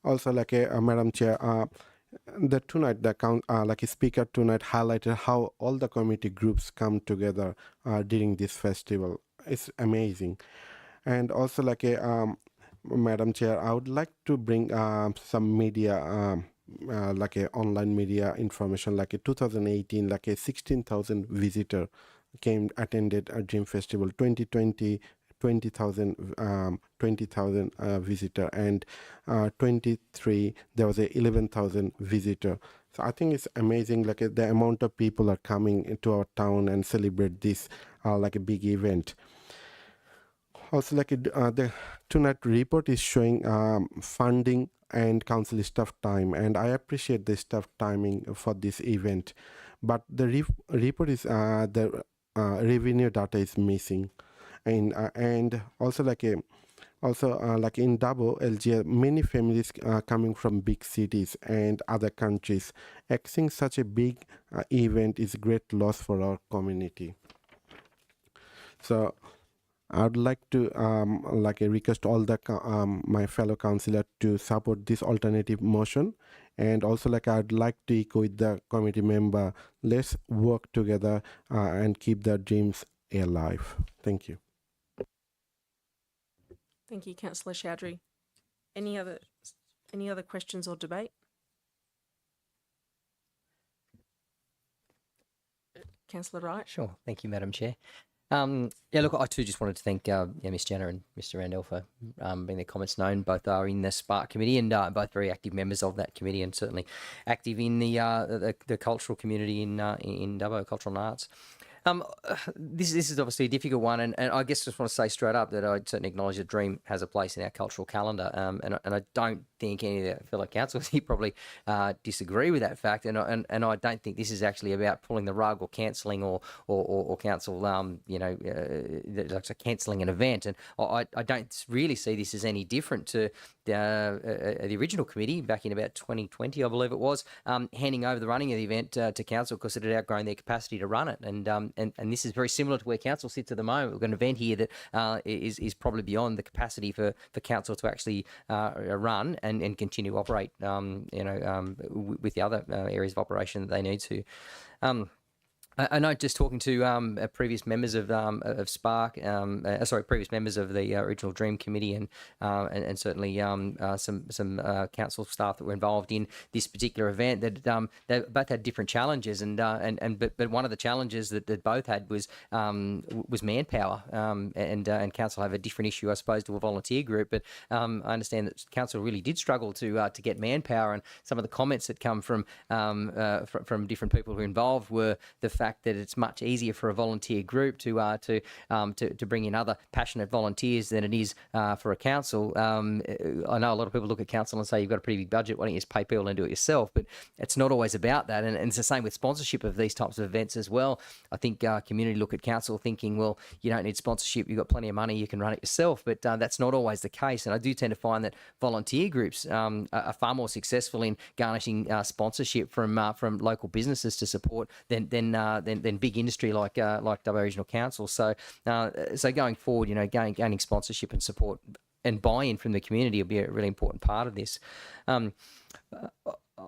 Also, Madam Chair, the tonight the speaker tonight highlighted how all the committee groups come together during this festival. It's amazing. And also Madam Chair, I would like to bring some media online media information. 2018 16,000 visitor came attended a Dream Festival. 2020 20,000 visitor, and 23 there was a 11,000 visitor. So I think it's amazing the amount of people are coming into our town and celebrate this a big event. Also the tonight report is showing funding and council staff time, and I appreciate the staff timing for this event, but the report is the revenue data is missing. And also in Dubbo, LGA, many families coming from big cities and other countries. Accessing such a big event is great loss for our community. So I would like to request all the my fellow councillors to support this alternative motion, and also I'd like to echo with the committee member. Let's work together and keep the dreams alive. Thank you. Thank you, Councillor Chowdhury. Any other questions or debate? Councillor Wright. Sure. Thank you, Madam Chair. Look, I too just wanted to thank Ms. Jenner and Mr. Randell for being their comments known. Both are in the Spark committee and both very active members of that committee, and certainly active in the cultural community in Dubbo, cultural and arts. This is obviously a difficult one, and I guess just want to say straight up that I certainly acknowledge that Dream has a place in our cultural calendar, and I don't think any of the fellow councillors here probably disagree with that fact, and I don't think this is actually about pulling the rug or cancelling or council cancelling an event, and I don't really see this as any different to the original committee back in about 2020, I believe it was, handing over the running of the event to council because it had outgrown their capacity to run it, and this is very similar to where council sits at the moment. We've got an event here that is probably beyond the capacity for council to actually run and continue to operate, with the other areas of operation that they need to. I know just talking to previous members of Spark, previous members of the original Dream Committee, and certainly some council staff that were involved in this particular event, that they both had different challenges, but one of the challenges that both had was manpower, and council have a different issue, I suppose, to a volunteer group. But I understand that council really did struggle to get manpower, and some of the comments that come from different people who are involved were the fact that it's much easier for a volunteer group to bring in other passionate volunteers than it is for a council. I know a lot of people look at council and say, you've got a pretty big budget, why don't you just pay people and do it yourself? But it's not always about that, and it's the same with sponsorship of these types of events as well. I think community look at council thinking, well, you don't need sponsorship, you've got plenty of money, you can run it yourself, but that's not always the case, and I do tend to find that volunteer groups are far more successful in garnishing sponsorship from local businesses to support than big industry like Dubbo Regional Council. So going forward, gaining sponsorship and support and buy-in from the community will be a really important part of this.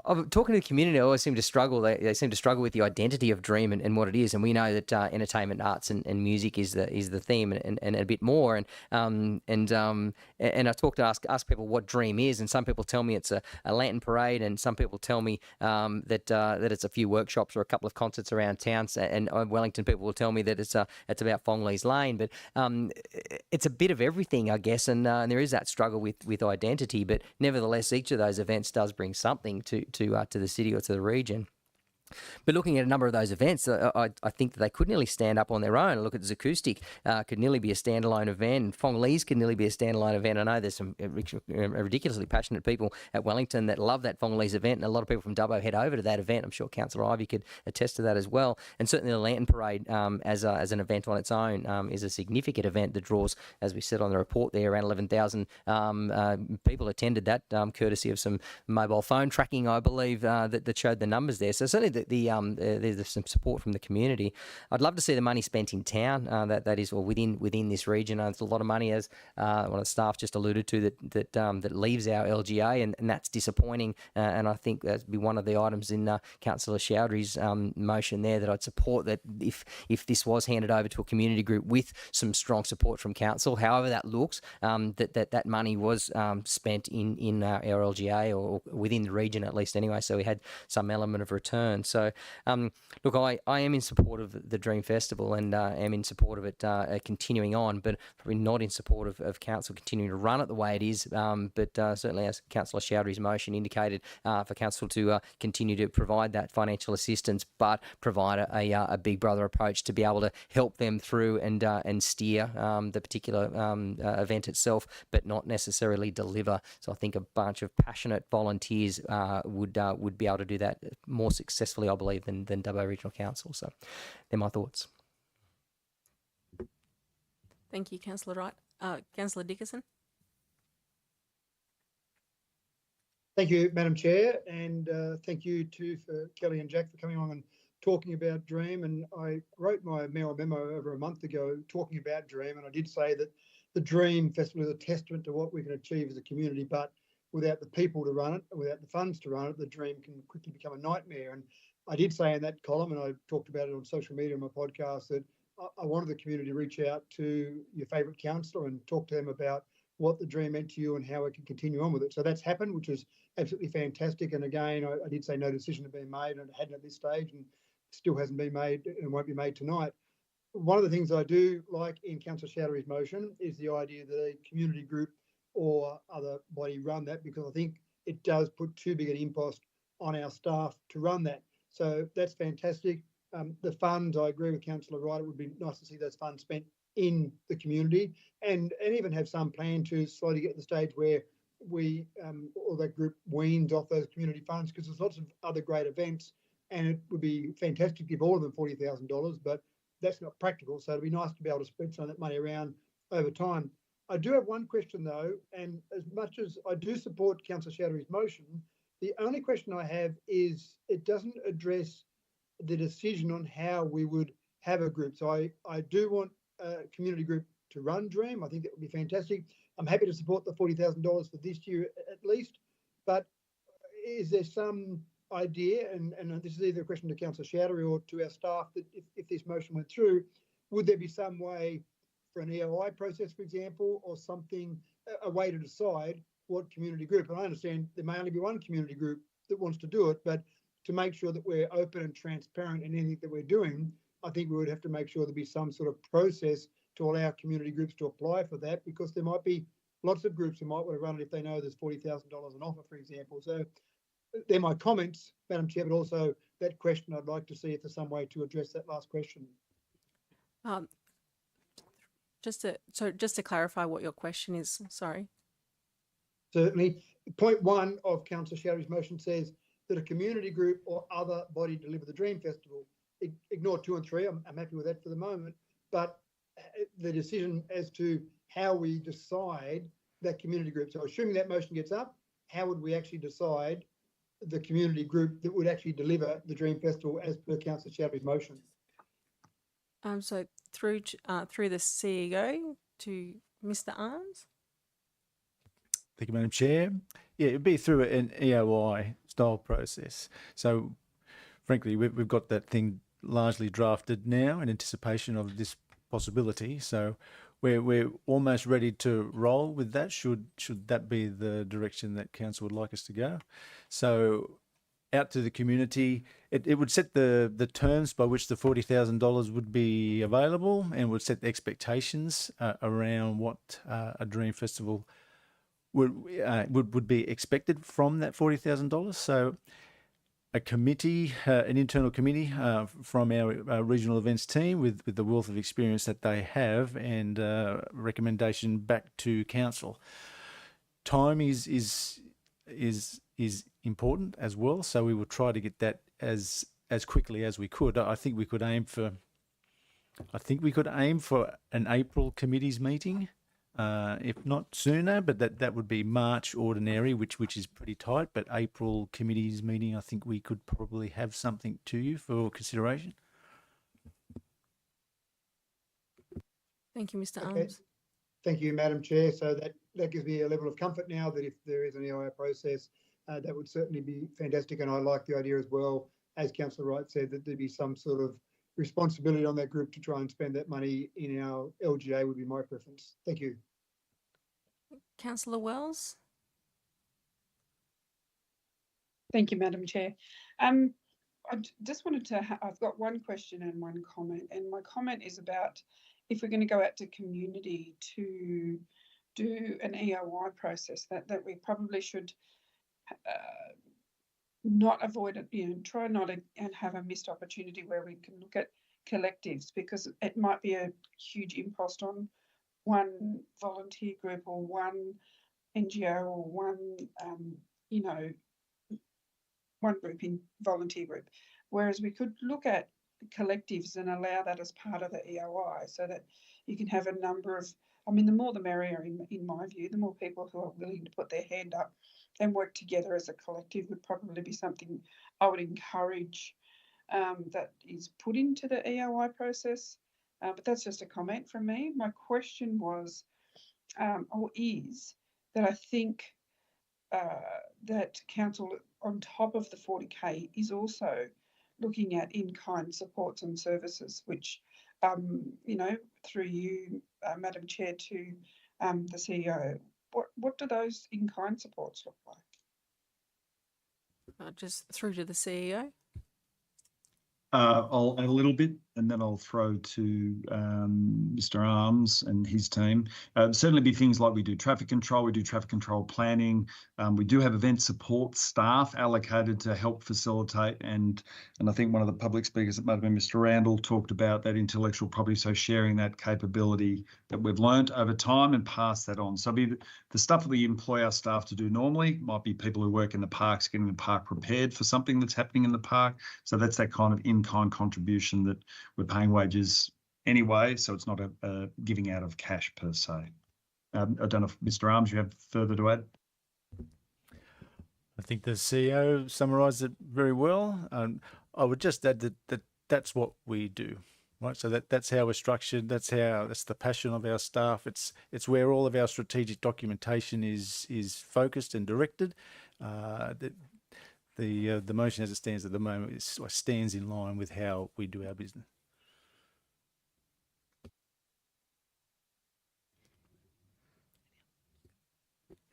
talking to the community, I always seem to struggle. They seem to struggle with the identity of Dream and what it is. And we know that entertainment, arts, and music is the theme, and a bit more. And I ask people what Dream is, and some people tell me it's a lantern parade, and some people tell me that it's a few workshops or a couple of concerts around town. And Wellington people will tell me that it's about Fongleys Lane. But it's a bit of everything, I guess. And there is that struggle with identity. But nevertheless, each of those events does bring something to the city or to the region. But looking at a number of those events, I think that they could nearly stand up on their own. Look at Zakustik, could nearly be a standalone event. Fongleys could nearly be a standalone event. I know there's some ridiculously passionate people at Wellington that love that Fongleys event, and a lot of people from Dubbo head over to that event. I'm sure Councillor Ivey could attest to that as well. And certainly the Lantern Parade as an event on its own is a significant event that draws, as we said on the report there, around 11,000 people attended that, courtesy of some mobile phone tracking, I believe, that showed the numbers there. So certainly there's some support from the community. I'd love to see the money spent in town. That is, or within this region. There's a lot of money, as one of the staff just alluded to, that leaves our LGA, and that's disappointing. And I think that'd be one of the items in Councillor Chowdhury's motion there that I'd support. That if this was handed over to a community group with some strong support from council, however that looks, that money was spent in our LGA or within the region at least anyway. So we had some element of return. So, look, I am in support of the Dream Festival, and am in support of it continuing on, but probably not in support of council continuing to run it the way it is. But certainly, as Councillor Chowdhury's motion indicated, for council to continue to provide that financial assistance, but provide a Big Brother approach to be able to help them through and steer the particular event itself, but not necessarily deliver. So I think a bunch of passionate volunteers would be able to do that more successfully, I believe, than Dubbo Regional Council. So they're my thoughts. Thank you, Councillor Wright. Councillor Dickerson. Thank you, Madam Chair, and thank you too for Kelly and Jack for coming on and talking about Dream. And I wrote my mayoral memo over a month ago talking about Dream, and I did say that the Dream Festival is a testament to what we can achieve as a community, but without the people to run it, and without the funds to run it, the Dream can quickly become a nightmare. And I did say in that column, and I talked about it on social media on my podcast, that I wanted the community to reach out to your favourite councillor and talk to them about what the Dream meant to you and how it can continue on with it. So that's happened, which is absolutely fantastic. And again, I did say no decision had been made, and it hadn't at this stage, and still hasn't been made and won't be made tonight. One of the things I do like in Councillor Chowdhury's motion is the idea that a community group or other body run that, because I think it does put too big an impost on our staff to run that. So that's fantastic. The funds, I agree with Councillor Wright, it would be nice to see those funds spent in the community, and even have some plan to slowly get to the stage where we or that group weans off those community funds, because there's lots of other great events, and it would be fantastic to give all of them $40,000, but that's not practical. So it'd be nice to be able to spread some of that money around over time. I do have one question though, and as much as I do support Councillor Chowdhury's motion, the only question I have is it doesn't address the decision on how we would have a group. So I do want a community group to run Dream. I think that would be fantastic. I'm happy to support the $40,000 for this year at least, but is there some idea, and this is either a question to Councillor Chowdhury or to our staff, that if this motion went through, would there be some way for an EOI process, for example, or something, a way to decide what community group? And I understand there may only be one community group that wants to do it, but to make sure that we're open and transparent in anything that we're doing, I think we would have to make sure there'd be some sort of process to allow community groups to apply for that, because there might be lots of groups who might want to run it if they know there's $40,000 an offer, for example. So they're my comments, Madam Chair, but also that question, I'd like to see if there's some way to address that last question. Just to clarify what your question is, sorry. Certainly. Point 1 of Councillor Chowdhury's motion says that a community group or other body deliver the Dream Festival. Ignore 2 and 3. I'm happy with that for the moment. But the decision as to how we decide that community group. So assuming that motion gets up, how would we actually decide the community group that would actually deliver the Dream Festival as per Councillor Chowdhury's motion? So through the CEO to Mr. Arms. Thank you, Madam Chair. Yeah, it'd be through an EOI style process. So, frankly, we've got that thing largely drafted now in anticipation of this possibility. So, we're almost ready to roll with that. Should that be the direction that council would like us to go? So, out to the community, it would set the terms by which the $40,000 would be available, and would set the expectations around what a Dream Festival would be expected from that $40,000. So, a committee, an internal committee from our regional events team with the wealth of experience that they have, and recommendation back to council. Time is important as well, so we will try to get that as quickly as we could. I think we could aim for an April committees meeting, if not sooner, but that would be March ordinary, which is pretty tight. But April committees meeting, I think we could probably have something to you for consideration. Thank you, Mr. Okay. Arms. Thank you, Madam Chair. So that gives me a level of comfort now that if there is an EIA process, that would certainly be fantastic. And I like the idea as well, as Councillor Wright said, that there be some sort of responsibility on that group to try and spend that money in our LGA would be my preference. Thank you. Councillor Wells. Thank you, Madam Chair. Just wanted to, I've got one question and one comment, and my comment is about if we're going to go out to community to do an EOI process, that we probably should not avoid it, try not and have a missed opportunity where we can look at collectives, because it might be a huge impost on one volunteer group or one NGO or one, one group in volunteer group. Whereas we could look at collectives and allow that as part of the EOI, so that you can have a number of, the more the merrier in my view. The more people who are willing to put their hand up and work together as a collective would probably be something I would encourage that is put into the EOI process. But that's just a comment from me. My question was, or is, that I think that council, on top of the 40K, is also looking at in-kind supports and services, which, through you, Madam Chair, to the CEO, what do those in-kind supports look like? Just through to the CEO. I'll add a little bit, and then I'll throw to Mr. Arms and his team. Certainly be things like we do traffic control planning. We do have event support staff allocated to help facilitate, and I think one of the public speakers, it might have been Mr. Randall, talked about that intellectual property, so sharing that capability that we've learnt over time and pass that on. So the stuff we employ our staff to do normally might be people who work in the parks, getting the park prepared for something that's happening in the park. So that's that kind of in-kind contribution that we're paying wages anyway, so it's not a giving out of cash per se. I don't know if Mr. Arms, you have further to add? I think the CEO summarised it very well. I would just add that's what we do, right? So that's how we're structured. That's the passion of our staff. It's where all of our strategic documentation is focused and directed. The motion as it stands at the moment stands in line with how we do our business.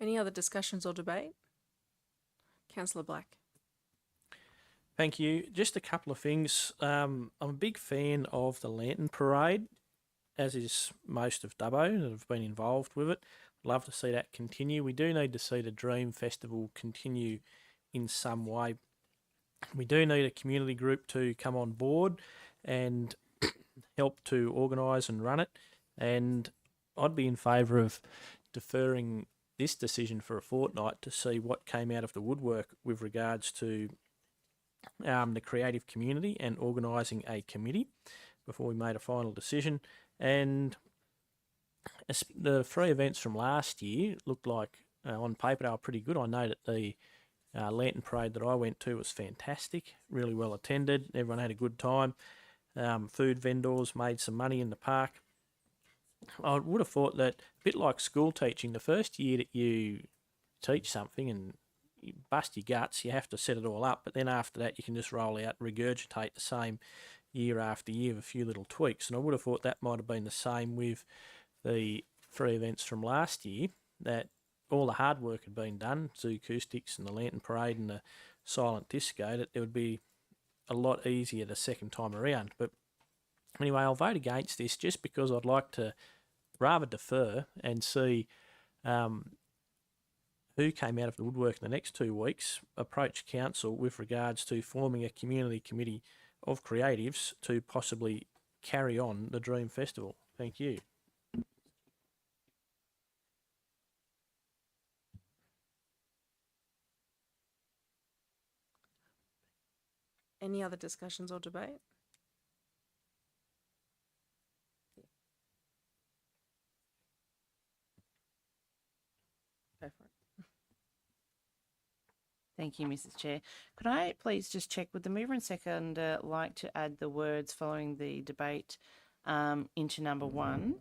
Any other discussions or debate? Councillor Black. Thank you. Just a couple of things. I'm a big fan of the Lantern Parade, as is most of Dubbo that have been involved with it. Love to see that continue. We do need to see the Dream Festival continue in some way. We do need a community group to come on board and help to organise and run it. And I'd be in favour of deferring this decision for a fortnight to see what came out of the woodwork with regards to the creative community and organising a committee before we made a final decision. And the 3 events from last year looked like on paper they were pretty good. I know that the Lantern Parade that I went to was fantastic, really well attended. Everyone had a good time. Food vendors made some money in the park. I would have thought that, a bit like school teaching, the first year that you teach something and you bust your guts, you have to set it all up, but then after that you can just roll out, regurgitate the same year after year with a few little tweaks. And I would have thought that might have been the same with the 3 events from last year, that all the hard work had been done, Zoo Acoustics and the Lantern Parade and the Silent Disco, that it would be a lot easier the second time around. But anyway, I'll vote against this just because I'd like to rather defer and see who came out of the woodwork in the next 2 weeks, approach council with regards to forming a community committee of creatives to possibly carry on the Dream Festival. Thank you. Any other discussions or debate? Go for it. Thank you, Mrs. Chair. Could I please just check, would the mover and seconder like to add the words following the debate into number 1,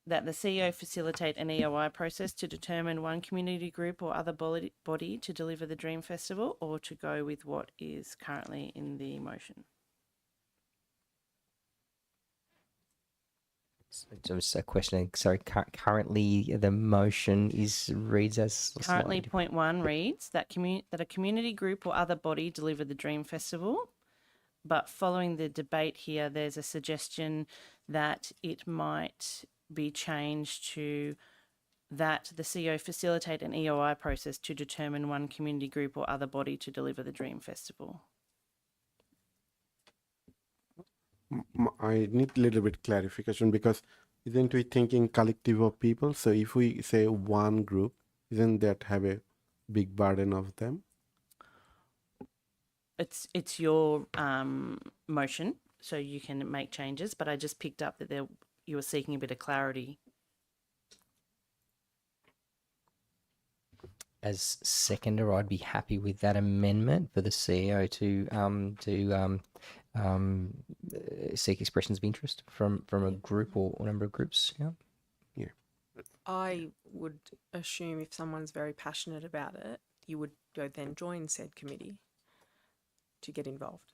that the CEO facilitate an EOI process to determine one community group or other body to deliver the Dream Festival, or to go with what is currently in the motion? So just a question. Sorry, currently the motion reads as Currently, slightly point 1 reads that a community group or other body deliver the Dream Festival, but following the debate here, there's a suggestion that it might be changed to that the CEO facilitate an EOI process to determine one community group or other body to deliver the Dream Festival. I need a little bit clarification, because isn't we thinking collective of people? So if we say one group, isn't that have a big burden of them? It's your motion, so you can make changes, but I just picked up that you were seeking a bit of clarity. as seconder, I'd be happy with that amendment for the CEO to seek expressions of interest from a group or number of groups. Yeah. Yeah. I would assume if someone's very passionate about it, you would go then join said committee to get involved.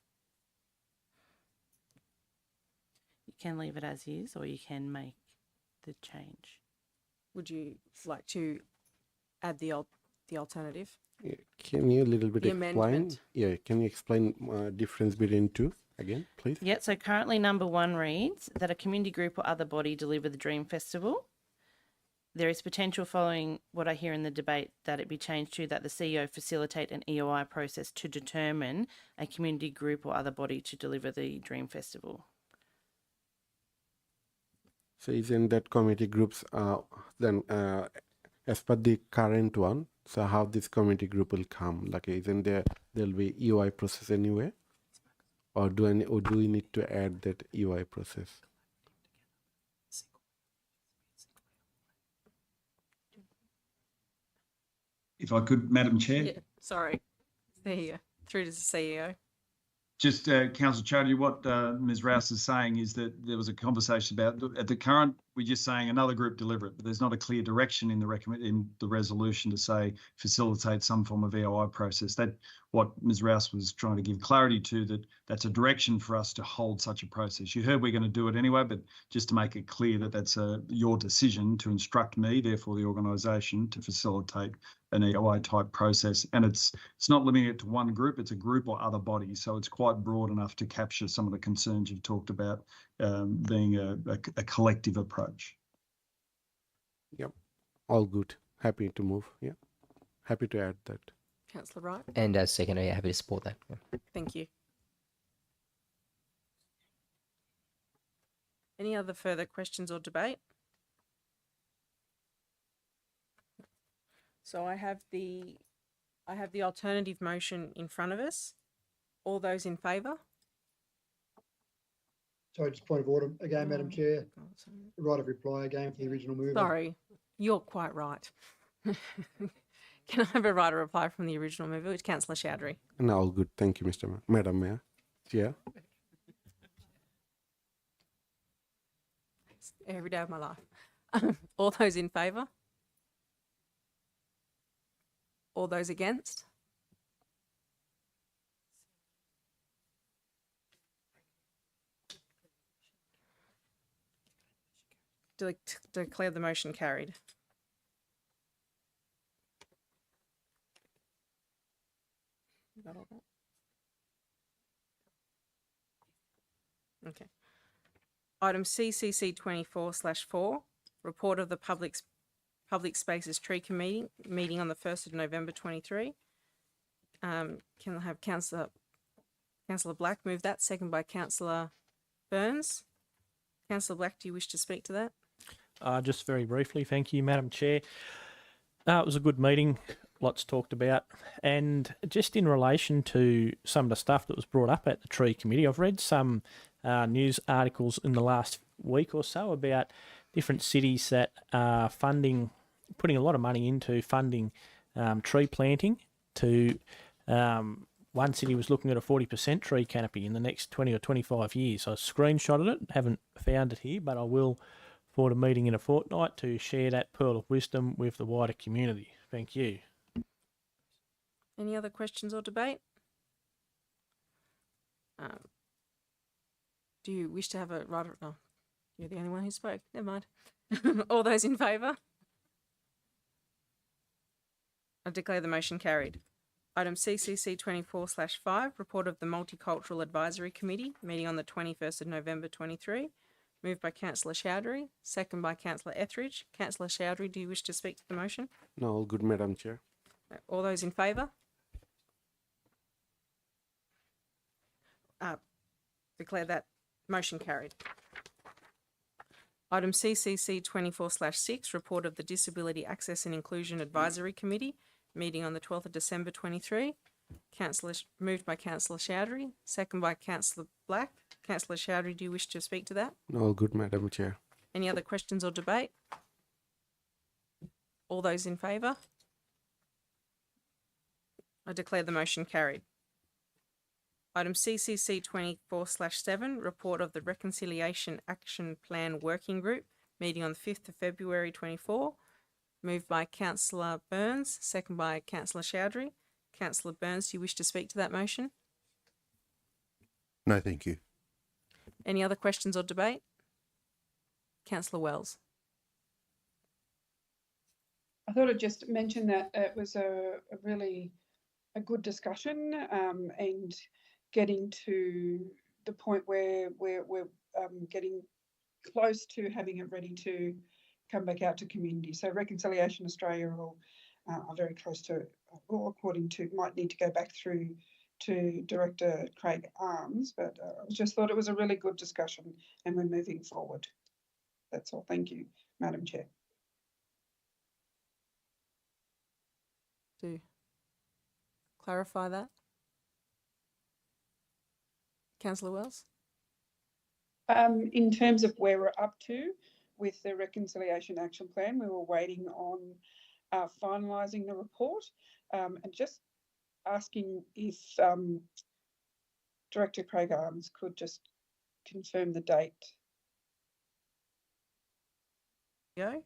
You can leave it as is, or you can make the change. Would you like to add the alternative? Yeah. Can you a little bit The explain? amendment. Yeah. Can you explain difference between two again, please? Yeah, so currently number 1 reads that a community group or other body deliver the Dream Festival. There is potential, following what I hear in the debate, that it be changed to that the CEO facilitate an EOI process to determine a community group or other body to deliver the Dream Festival. So isn't that committee groups then as per the current one? So how this committee group will come? Like, isn't there'll be EOI process anyway, or do we need to add that EOI process? If I could, Madam Chair. Yeah, sorry. There you go. Through to the CEO. Just, Councillor Chowdhury, what Ms Rouse is saying is that there was a conversation about, at the current, we're just saying another group deliver it, but there's not a clear direction in the resolution to say facilitate some form of EOI process. That what Ms Rouse was trying to give clarity to, that's a direction for us to hold such a process. You heard we're going to do it anyway, but just to make it clear that that's your decision to instruct me, therefore the organisation, to facilitate an EOI type process. And it's not limiting it to one group, it's a group or other body. So it's quite broad enough to capture some of the concerns you've talked about, being a collective approach. Yep. All good. Happy to move. Yeah. Happy to add that. Councillor Wright. And as seconder, yeah, happy to support that. Yeah. Thank you. Any other further questions or debate? So I have the alternative motion in front of us. All those in favour? Sorry, just point of order again, Madam Chair. Right of reply again for the original mover. Sorry, you're quite right. Can I have a right of reply from the original mover, which Councillor Chowdhury? No, all good. Thank you, Madam Mayor. Yeah. Every day of my life. All those in favour? All those against? Declare the motion carried. Got all that? Okay. Item CCC 24/4, report of the Public Spaces Tree Committee meeting on the 1st of November 23. Can I have Councillor Black move that, second by Councillor Burns? Councillor Black, do you wish to speak to that? Just very briefly, thank you, Madam Chair. It was a good meeting, lots talked about. And just in relation to some of the stuff that was brought up at the Tree Committee, I've read some news articles in the last week or so about different cities that are putting a lot of money into funding tree planting. One city was looking at a 40% tree canopy in the next 20 or 25 years. I screenshotted it, haven't found it here, but I will for a meeting in a fortnight to share that pearl of wisdom with the wider community. Thank you. Any other questions or debate? Do you wish to have a right? Oh, you're the only one who spoke. Never mind. All those in favour? I declare the motion carried. Item CCC 24/5, report of the Multicultural Advisory Committee meeting on the 21st of November 23. Moved by Councillor Chowdhury, second by Councillor Etheridge. Councillor Chowdhury, do you wish to speak to the motion? No, all good, Madam Chair. All those in favour? Declare that motion carried. Item CCC 24/6, report of the Disability Access and Inclusion Advisory Committee meeting on the 12th of December 23. Moved by Councillor Chowdhury, second by Councillor Black. Councillor Chowdhury, do you wish to speak to that? No, all good, Madam Chair. Any other questions or debate? All those in favour? I declare the motion carried. Item CCC 24/7, report of the Reconciliation Action Plan Working Group meeting on the 5th of February 24. Moved by Councillor Burns, second by Councillor Chowdhury. Councillor Burns, do you wish to speak to that motion? No, thank you. Any other questions or debate? Councillor Wells. I thought I'd just mention that it was a really good discussion and getting to the point where we're getting close to having it ready to come back out to community. So Reconciliation Australia are very close to, or according to, might need to go back through to Director Craig Arms, but I just thought it was a really good discussion and we're moving forward. That's all. Thank you, Madam Chair. To clarify that. Councillor Wells? In terms of where we're up to with the Reconciliation Action Plan, we were waiting on finalising the report and just asking if Director Craig Arms could just confirm the date. Go.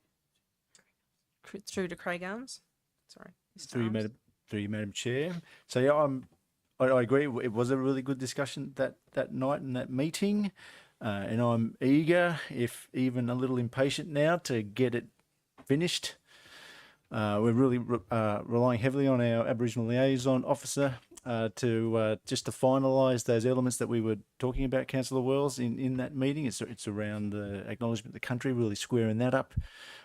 Through to Craig Arms. Sorry. Through you, Madam Chair. So yeah, I agree. It was a really good discussion that night in that meeting, and I'm eager, if even a little impatient now, to get it finished. We're really relying heavily on our Aboriginal liaison officer to finalise those elements that we were talking about, Councillor Wells, in that meeting. It's around the acknowledgement of the country, really squaring that up,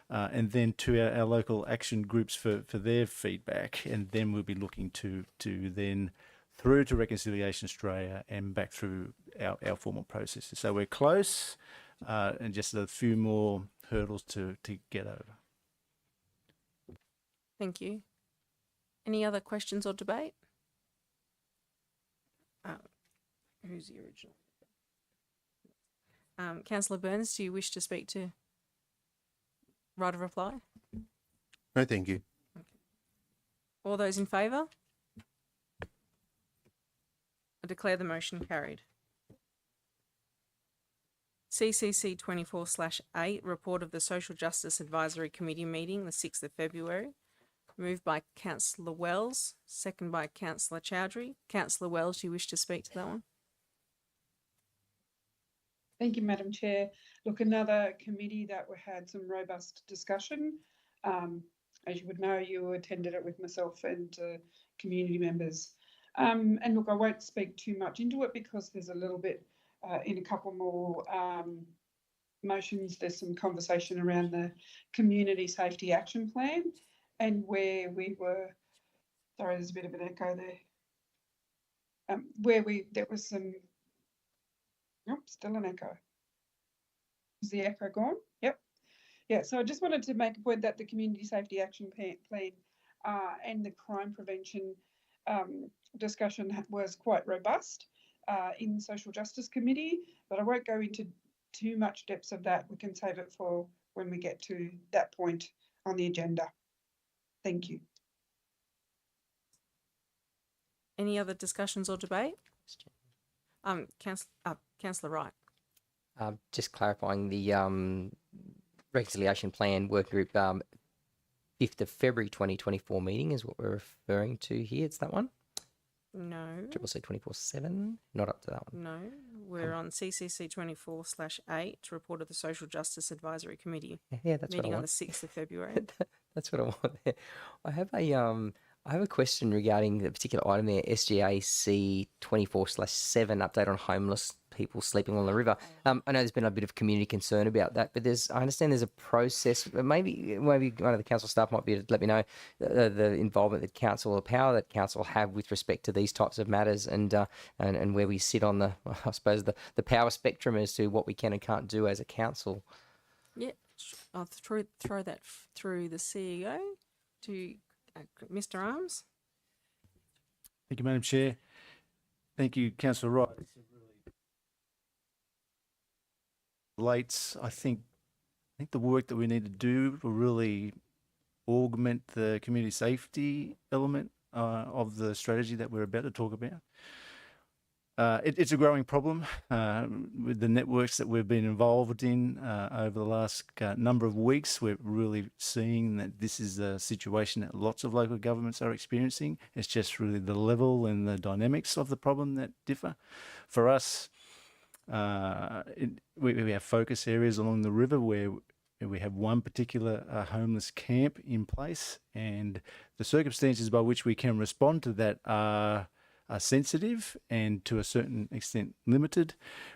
and then to our local action groups for their feedback, and then we'll be looking to then through to Reconciliation Australia and back through our formal processes. So we're close, and just a few more hurdles to get over. Thank you. Any other questions or debate? Who's the original? Councillor Burns, do you wish to speak to right of reply? No, thank you. Okay. All those in favour? I declare the motion carried. CCC 24/8, report of the Social Justice Advisory Committee meeting the 6th of February. Moved by Councillor Wells, second by Councillor Chowdhury. Councillor Wells, do you wish to speak to that one? Thank you, Madam Chair. Look, another committee that we had some robust discussion. As you would know, you attended it with myself and community members. And look, I won't speak too much into it because there's a little bit in a couple more motions. There's some conversation around the Community Safety Action Plan and where we were, sorry, there's a bit of an echo there. There was some, nope, still an echo. Is the echo gone? Yep. Yeah, so I just wanted to make a point that the Community Safety Action Plan and the crime prevention discussion was quite robust in the Social Justice Committee, but I won't go into too much depths of that. We can save it for when we get to that point on the agenda. Thank you. Any other discussions or debate? Councillor Wright. Just clarifying the reconciliation plan working group 5th of February 2024 meeting is what we're referring to here. It's that one? No. Triple C 24/7, not up to that one. No, we're on CCC 24/8 report of the Social Justice Advisory Committee. Yeah, that's meeting what I on want. the 6th of February. That's what I want there. I have a question regarding the particular item there, SGAC 24/7 update on homeless people sleeping on the river. I know there's been a bit of community concern about that, but I understand there's a process. Maybe one of the council staff might be able to let me know the involvement that council, or power that council have with respect to these types of matters, and where we sit on I suppose the power spectrum as to what we can and can't do as a council. Yeah, I'll throw that through the CEO to Mr. Arms. Thank you, Madam Chair. Thank you, Councillor Wright. I think the work that we need to do will really augment the community safety element of the strategy that we're about to talk about. It's a growing problem with the networks that we've been involved in over the last number of weeks. We're really seeing that this is a situation that lots of local governments are experiencing. It's just really the level and the dynamics of the problem that differ. For us, we have focus areas along the river where we have one particular homeless camp in place, and the circumstances by which we can respond to that are sensitive and to a certain extent limited.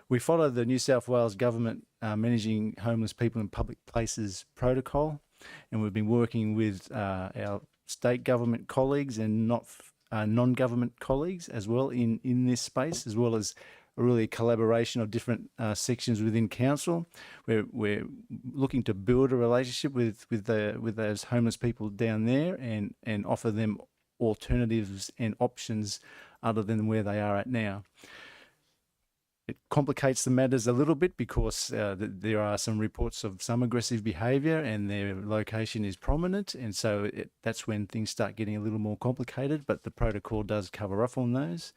We follow the New South Wales government managing homeless people in public places protocol, and we've been working with our state government colleagues and non-government colleagues as well in this space, as well as really a collaboration of different sections within council. We're looking to build a relationship with those homeless people down there and offer them alternatives and options other than where they are at now. It complicates the matters a little bit because there are some reports of some aggressive behaviour and their location is prominent, and so that's when things start getting a little more complicated, but the protocol does cover off on those.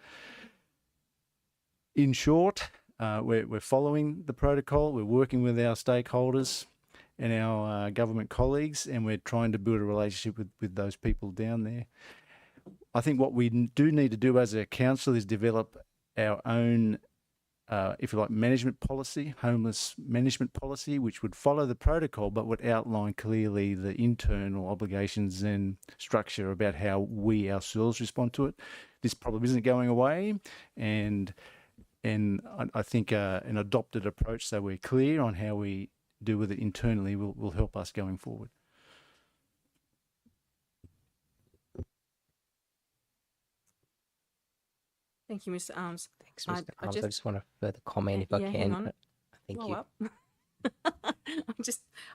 In short, we're following the protocol, we're working with our stakeholders and our government colleagues, and we're trying to build a relationship with those people down there. I think what we do need to do as a council is develop our own, if you like, management policy, homeless management policy, which would follow the protocol but would outline clearly the internal obligations and structure about how we ourselves respond to it. This problem isn't going away, and I think an adopted approach, so we're clear on how we do with it internally, will help us going forward. Thank you, Mr. Arms. Thanks, Mr. Arms. I just want to further comment if I can. Hang on. Thank Blow you. up.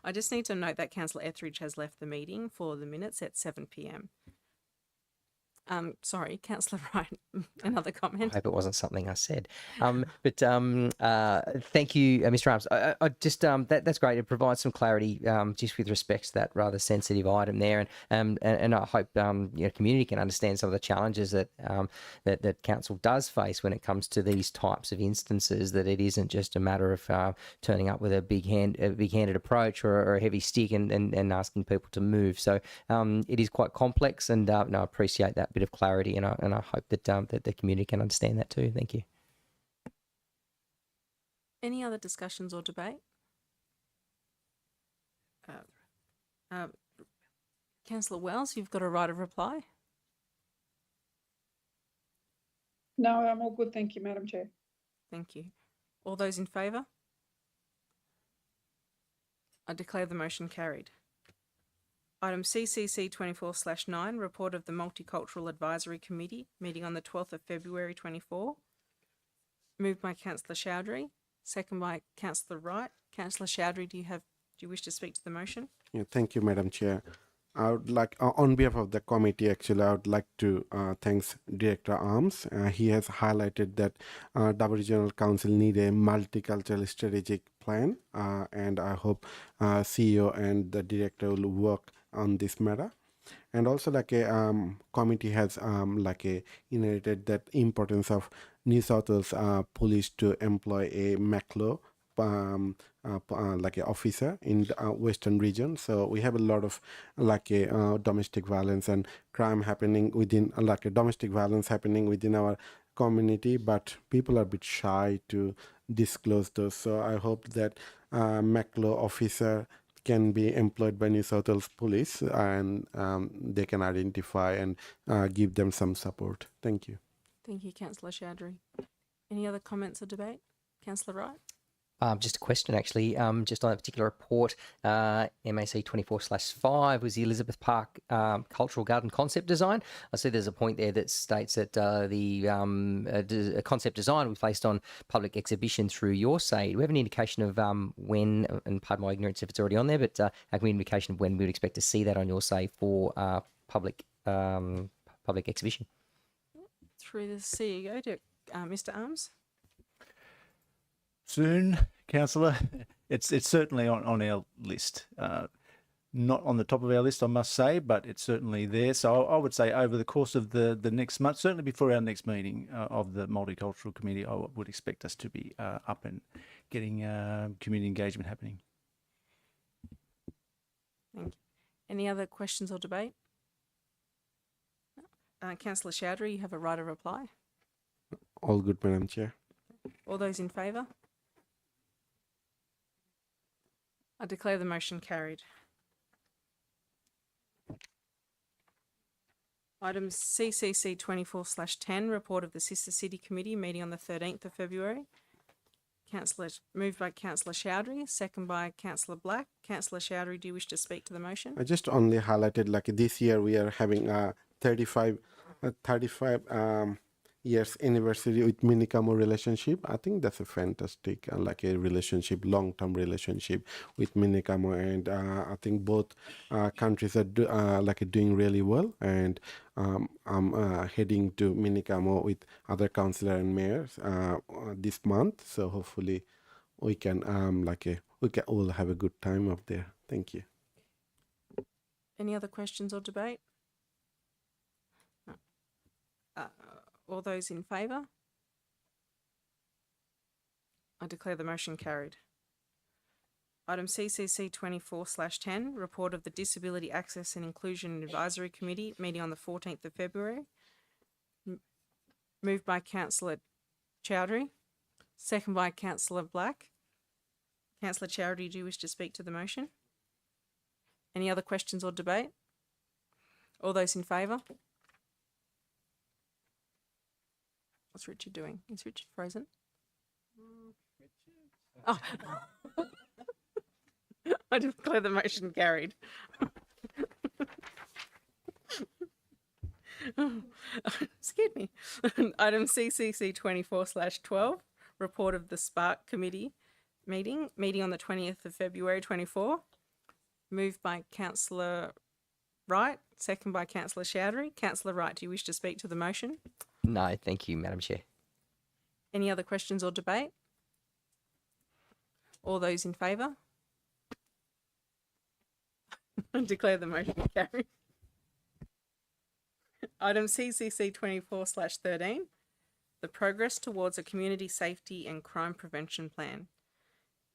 I just need to note that Councillor Etheridge has left the meeting for the minutes at 7 p.m. Sorry, Councillor Wright, another I comment. hope it wasn't something I said. Thank you, Mr. Arms. I just that's great. It provides some clarity just with respect to that rather sensitive item there, and I hope community can understand some of the challenges that that council does face when it comes to these types of instances. That it isn't just a matter of turning up with a big-handed approach or a heavy stick and asking people to move. So it is quite complex, and I appreciate that bit of clarity, and I hope that that the community can understand that too. Thank you. Any other discussions or debate? Councillor Wells, you've got a right of reply. No, I'm all good. Thank you, Madam Chair. Thank you. All those in favour? I declare the motion carried. Item CCC 24/9, report of the Multicultural Advisory Committee meeting on the 12th of February 24. Moved by Councillor Chowdhury, second by Councillor Wright. Councillor Chowdhury, do you wish to speak to the motion? Yeah, thank you, Madam Chair. I would like, on behalf of the committee, actually, I would like to thank Director Arms. He has highlighted that Dubbo Regional Council need a multicultural strategic plan, and I hope CEO and the director will work on this matter. And also, like a committee has inherited that importance of New South Wales police to employ a MACLO like an officer in the western region. So we have a lot of domestic violence and crime happening within domestic violence happening within our community, but people are a bit shy to disclose those. So I hope that MACLO officer can be employed by New South Wales Police, and they can identify and give them some support. Thank you. Thank you, Councillor Chowdhury. Any other comments or debate? Councillor Wright? Just a question, actually, just on a particular report, MAC 24/5 was the Elizabeth Park Cultural Garden concept design. I see there's a point there that states that the concept design will be placed on public exhibition through your say. Do we have an indication of when, and pardon my ignorance if it's already on there, but have we an indication of when we would expect to see that on your say for public exhibition? Through the CEO to Mr. Arms. Soon, Councillor. It's certainly on our list. Not on the top of our list, I must say, but it's certainly there. So I would say over the course of the next month, certainly before our next meeting of the Multicultural Committee, I would expect us to be up and getting community engagement happening. Thank you. Any other questions or debate? Councillor Chowdhury, you have a right of reply. All good, Madam Chair. All those in favour? I declare the motion carried. Item CCC 24/10, report of the Sister City Committee meeting on the 13th of February. Moved by Councillor Chowdhury, second by Councillor Black. Councillor Chowdhury, do you wish to speak to the motion? I just only highlighted this year we are having 35 years anniversary with Minikamo relationship. I think that's a fantastic a relationship, long-term relationship with Minikamo, and I think both countries are doing really well. And I'm heading to Minikamo with other councillor and mayors this month, so hopefully we can we can all have a good time up there. Thank you. Any other questions or debate? All those in favour? I declare the motion carried. Item CCC 24/10, report of the Disability Access and Inclusion Advisory Committee meeting on the 14th of February. Moved by Councillor Chowdhury, second by Councillor Black. Councillor Chowdhury, do you wish to speak to the motion? Any other questions or debate? All those in favour? What's Richard doing? Is Richard frozen? Oh. I declare the motion carried. Scared me. Item CCC 24/12, report of the Spark Committee meeting on the 20th of February 24. Moved by Councillor Wright, second by Councillor Chowdhury. Councillor Wright, do you wish to speak to the motion? No, thank you, Madam Chair. Any other questions or debate? All those in favour? I declare the motion carried. Item CCC 24/13, the progress towards a community safety and crime prevention plan.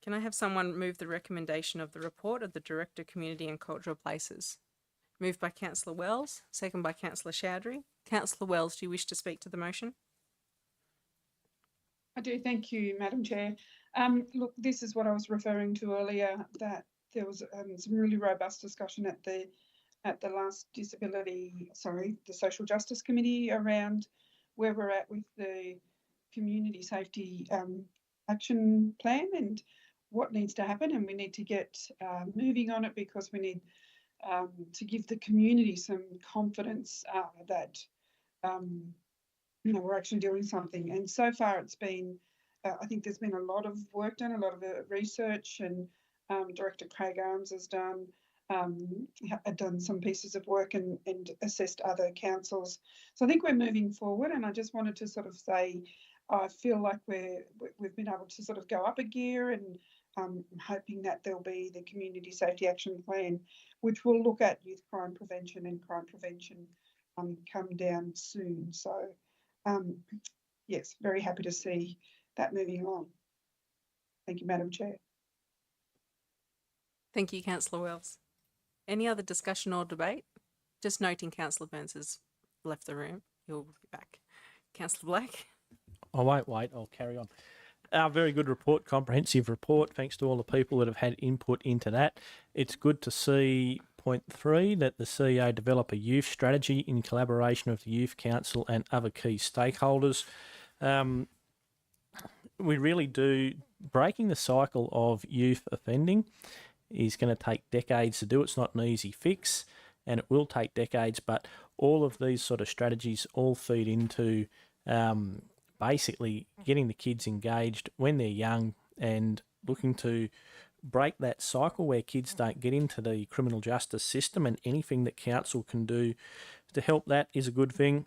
Can I have someone move the recommendation of the report of the Director, Community and Cultural Places? Moved by Councillor Wells, second by Councillor Chowdhury. Councillor Wells, do you wish to speak to the motion? I do, thank you, Madam Chair. Look, this is what I was referring to earlier, that there was some really robust discussion at the last the Social Justice Committee around where we're at with the community safety action plan and what needs to happen, and we need to get moving on it because we need to give the community some confidence that we're actually doing something. And so far it's been, I think there's been a lot of work done, a lot of research, and Director Craig Arms has done some pieces of work and assessed other councils. So I think we're moving forward, and I just wanted to sort of say, I feel like we've been able to sort of go up a gear, and I'm hoping that there'll be the Community Safety Action Plan, which will look at youth crime prevention and crime prevention come down soon. So yes, very happy to see that moving along. Thank you, Madam Chair. Thank you, Councillor Wells. Any other discussion or debate? Just noting Councillor Burns has left the room. He'll be back. Councillor Black? I won't wait. I'll carry on. Our very good report, comprehensive report. Thanks to all the people that have had input into that. It's good to see point 3 that the CEO develop a youth strategy in collaboration with the Youth Council and other key stakeholders. We really do, breaking the cycle of youth offending is going to take decades to do. It's not an easy fix, and it will take decades, but all of these sort of strategies all feed into basically getting the kids engaged when they're young and looking to break that cycle where kids don't get into the criminal justice system, and anything that council can do to help that is a good thing.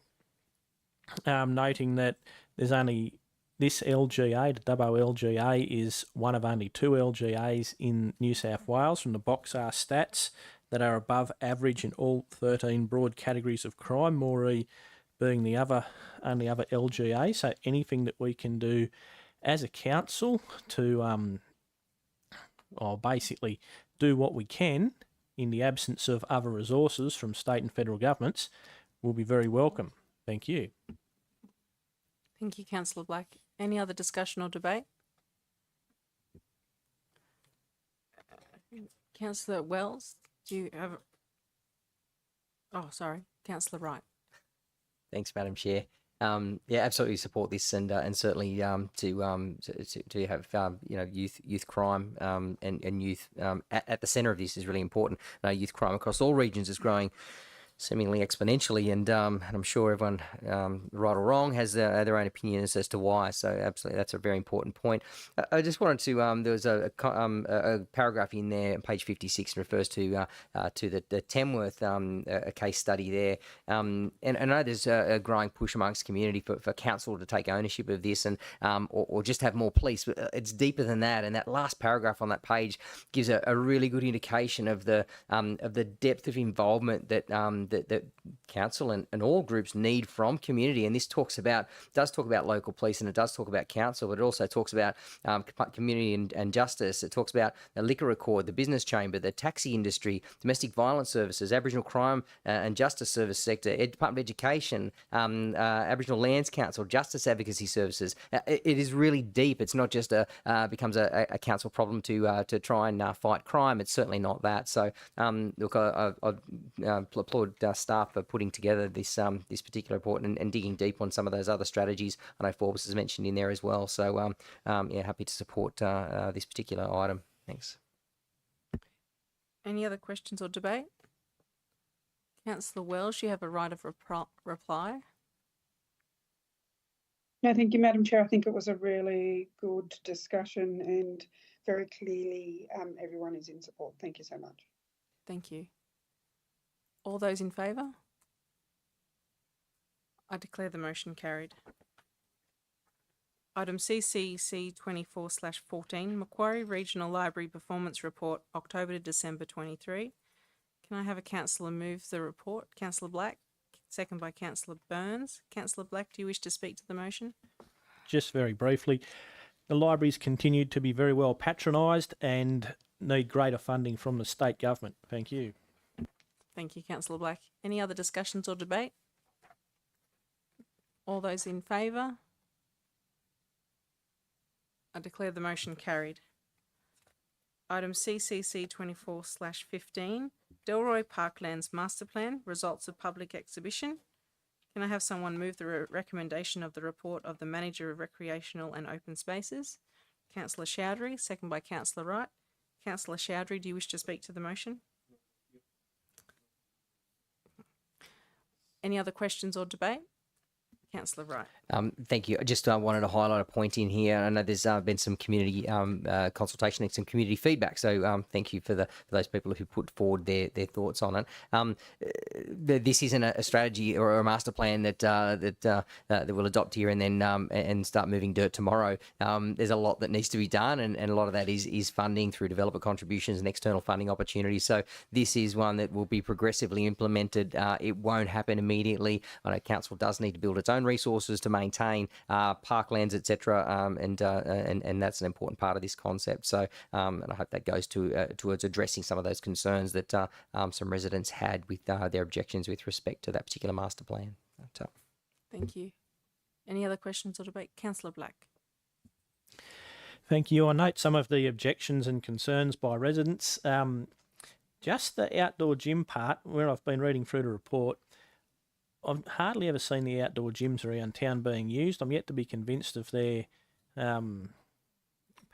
Noting that there's only this LGA, the Dubbo LGA, is one of only 2 LGAs in New South Wales from the Boxar stats that are above average in all 13 broad categories of crime, Moree being the only other LGA. So anything that we can do as a council to basically do what we can in the absence of other resources from state and federal governments will be very welcome. Thank you. Thank you, Councillor Black. Any other discussion or debate? Councillor Wells, do you have... Oh, sorry. Councillor Wright. Thanks, Madam Chair. Yeah, absolutely support this, and certainly to have youth crime and youth at the centre of this is really important. Youth crime across all regions is growing seemingly exponentially, and I'm sure everyone, right or wrong, has their own opinions as to why. So absolutely, that's a very important point. I just wanted to there was a paragraph in there on page 56 refers to the Tamworth a case study there, and I know there's a growing push amongst the community for council to take ownership of this and or just have more police. But it's deeper than that, and that last paragraph on that page gives a really good indication of the depth of involvement that that council and all groups need from community. And this does talk about local police, and it does talk about council, but it also talks about community and justice. It talks about the liquor accord, the business chamber, the taxi industry, domestic violence services, Aboriginal crime and justice service sector, Department of Education, Aboriginal Lands Council, justice advocacy services. It is really deep. It's not just becomes a council problem to try and fight crime. It's certainly not that. So look, I applaud staff for putting together this this particular report and digging deep on some of those other strategies. I know Forbes is mentioned in there as well. So yeah, happy to support this particular item. Thanks. Any other questions or debate? Councillor Welsh, you have a right of reply. No, thank you, Madam Chair. I think it was a really good discussion, and very clearly everyone is in support. Thank you so much. Thank you. All those in favour? I declare the motion carried. Item CCC 24/14, Macquarie Regional Library Performance Report, October to December 23. Can I have a councillor move the report? Councillor Black, second by Councillor Burns. Councillor Black, do you wish to speak to the motion? Just very briefly, the libraries continue to be very well patronised and need greater funding from the state government. Thank you. Thank you, Councillor Black. Any other discussions or debate? All those in favour? I declare the motion carried. Item CCC 24/15, Delroy Parklands Master Plan, Results of Public Exhibition. Can I have someone move the recommendation of the report of the Manager of Recreational and Open Spaces? Councillor Chowdhury, second by Councillor Wright. Councillor Chowdhury, do you wish to speak to the motion? Any other questions or debate? Councillor Wright. Thank you. I just wanted to highlight a point in here. I know there's been some community consultation and some community feedback. So thank you for those people who put forward their thoughts on it. This isn't a strategy or a master plan that we'll adopt here and then and start moving dirt tomorrow. There's a lot that needs to be done, and a lot of that is funding through developer contributions and external funding opportunities. So this is one that will be progressively implemented. It won't happen immediately. I know council does need to build its own resources to maintain parklands, etc., and that's an important part of this concept. So, and I hope that goes towards addressing some of those concerns that some residents had with their objections with respect to that particular master plan. Thank you. Any other questions or debate? Councillor Black. Thank you. I note some of the objections and concerns by residents. Just the outdoor gym part, where I've been reading through the report, I've hardly ever seen the outdoor gyms around town being used. I'm yet to be convinced of their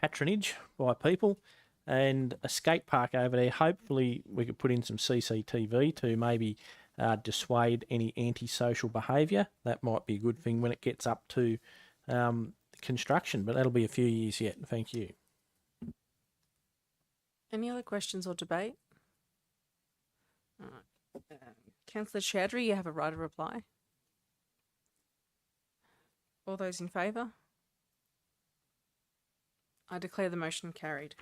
patronage by people. And a skate park over there, hopefully we could put in some CCTV to maybe dissuade any antisocial behaviour. That might be a good thing when it gets up to construction, but that'll be a few years yet. Thank you. Any other questions or debate? All right. Councillor Chowdhury, you have a right of reply. All those in favour? I declare the motion carried.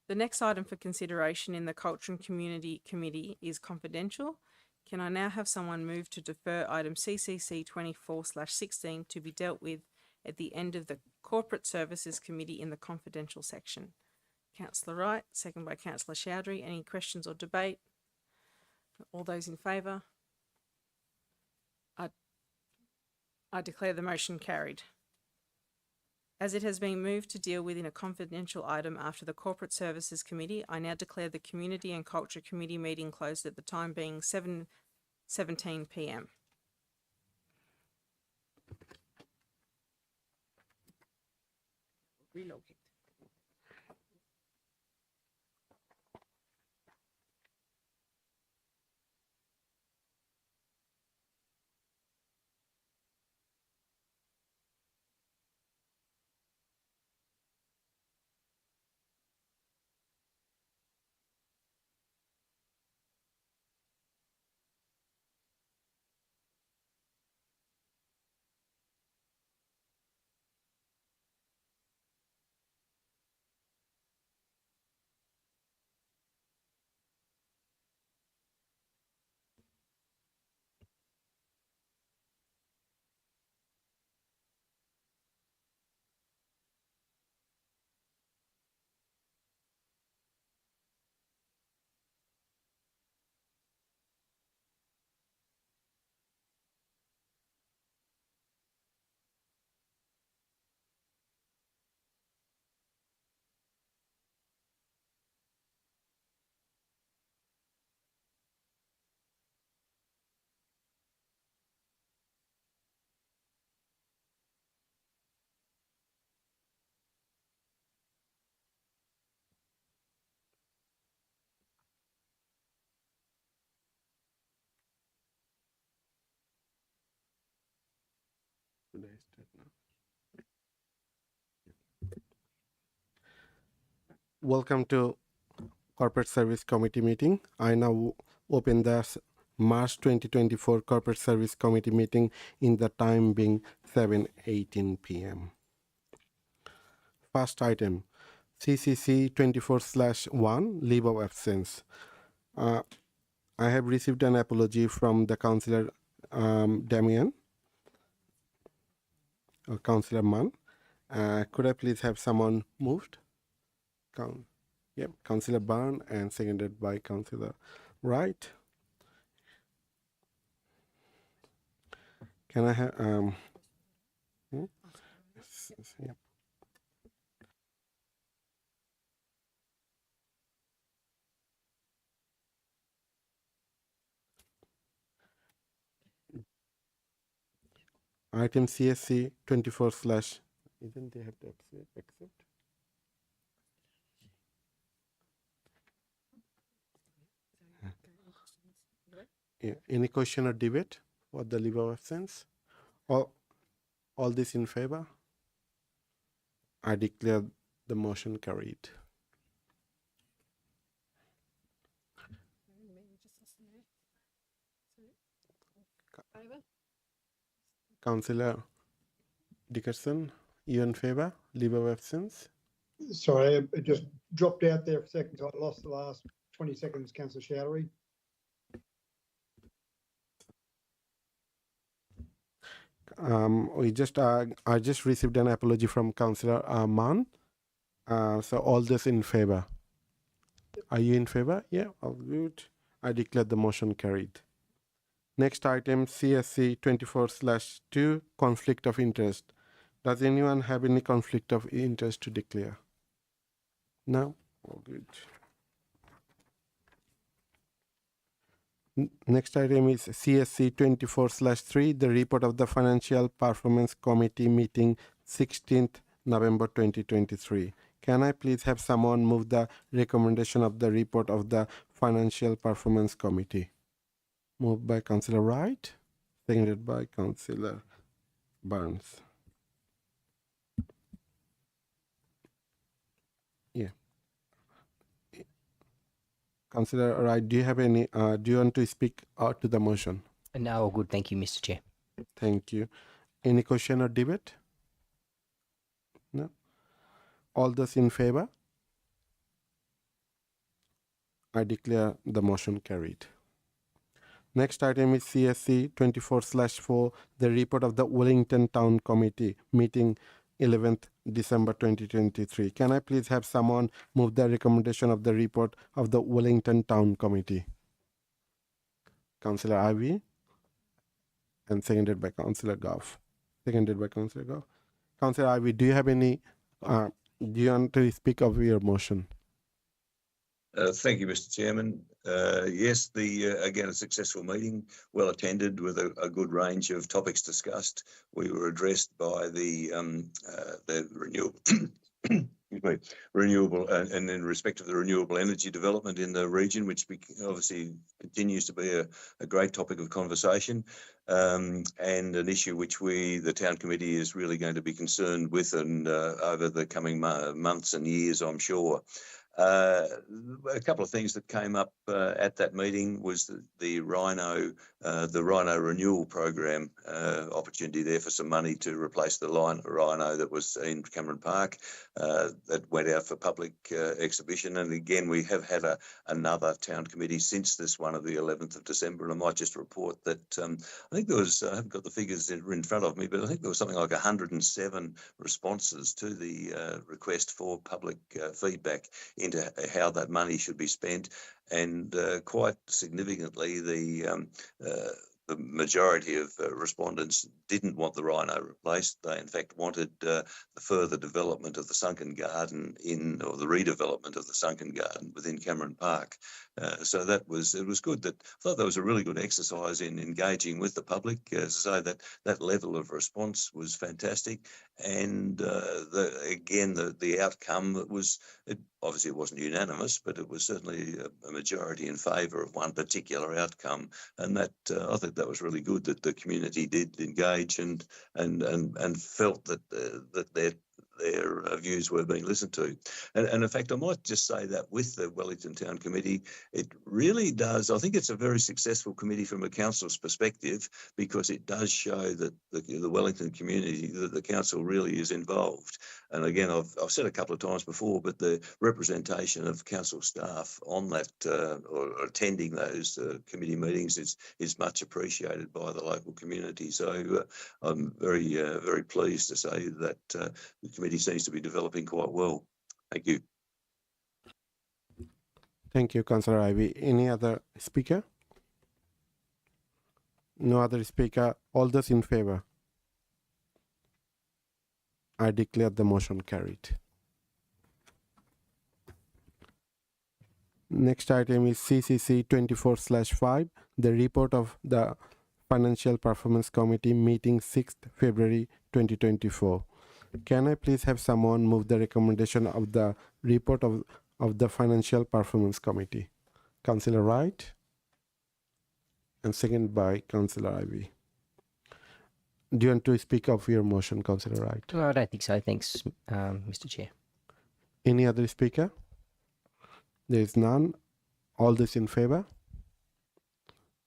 The next item for consideration in the Culture and Community Committee is confidential. Can I now have someone move to defer item CCC 24/16 to be dealt with at the end of the Corporate Services Committee in the confidential section? Councillor Wright, second by Councillor Chowdhury. Any questions or debate? All those in favour? I declare the motion carried. As it has been moved to deal with in a confidential item after the Corporate Services Committee, I now declare the Community and Culture Committee meeting closed at the time being 7:17 p.m. Relocate. Welcome to Corporate Service Committee meeting. I now open the March 2024 Corporate Service Committee meeting in the time being 7:18 p.m. First item, CCC 24/1, leave of absence. I have received an apology from the Councillor Damian, or Councillor Mann. Could I please have someone moved? Yep, Councillor Byrne, and seconded by Councillor Wright. Can I have yep. Item CSC 24/. Isn't they have to accept? Yeah. Any question or debate for the leave of absence? All this in favor? I declare the motion carried. Councillor Dickerson, you in favor? Leave of absence? Sorry, it just dropped out there for a second, so I lost the last 20 seconds, Councillor Showery. I just received an apology from Councillor Mann. So all this in favor? Are you in favor? Yeah, all good. I declare the motion carried. Next item, CSC 24/2, conflict of interest. Does anyone have any conflict of interest to declare? No? All good. Next item is CSC 24/3, the report of the Financial Performance Committee meeting 16th November 2023. Can I please have someone move the recommendation of the report of the Financial Performance Committee? Moved by Councillor Wright, seconded by Councillor Burns. Yeah. Councillor Wright, do you have any, do you want to speak to the motion? No, all good. Thank you, Mr. Chair. Thank you. Any question or debate? No? All those in favor? I declare the motion carried. Next item is CSC 24/4, the report of the Wellington Town Committee meeting 11th December 2023. Can I please have someone move the recommendation of the report of the Wellington Town Committee? Councillor Ivy, and seconded by Councillor Goff. Seconded by Councillor Goff. Councillor Ivy, do you have any, do you want to speak of your motion? Thank you, Mr. Chairman. Yes, again, a successful meeting, well attended with a good range of topics discussed. We were addressed by the renewable and in respect of the renewable energy development in the region, which obviously continues to be a great topic of conversation, and an issue which the town committee is really going to be concerned with and over the coming months and years, I'm sure. A couple of things that came up at that meeting was the Rhino renewal program opportunity there for some money to replace the Rhino that was in Cameron Park that went out for public exhibition. And again, we have had another town committee since this one of the 11th of December. And I might just report that I think there was, I haven't got the figures in front of me, but I think there was something like 107 responses to the request for public feedback into how that money should be spent, and quite significantly, the majority of respondents didn't want the Rhino replaced. They, in fact, wanted the further development of the sunken garden or the redevelopment of the sunken garden within Cameron Park. So it was good. I thought that was a really good exercise in engaging with the public. As I say, that level of response was fantastic, and the outcome was. Obviously, it wasn't unanimous, but it was certainly a majority in favour of one particular outcome, and that I think that was really good that the community did engage and felt that their views were being listened to. And in fact, I might just say that with the Wellington Town Committee, it really does, I think it's a very successful committee from a council's perspective, because it does show that the Wellington community, that the council really is involved. And again, I've said a couple of times before, but the representation of council staff on that or attending those committee meetings is much appreciated by the local community. So I'm very pleased to say that the committee seems to be developing quite well. Thank you. Thank you, Councillor Ivey. Any other speaker? No other speaker. All those in favour? I declare the motion carried. Next item is CCC 24/5, the report of the Financial Performance Committee meeting 6th February 2024. Can I please have someone move the recommendation of the report of the Financial Performance Committee? Councillor Wright, and second by Councillor Ivey. Do you want to speak of your motion, Councillor Wright? No, I don't think so. Thanks, Mr. Chair. Any other speaker? There is none. All this in favour?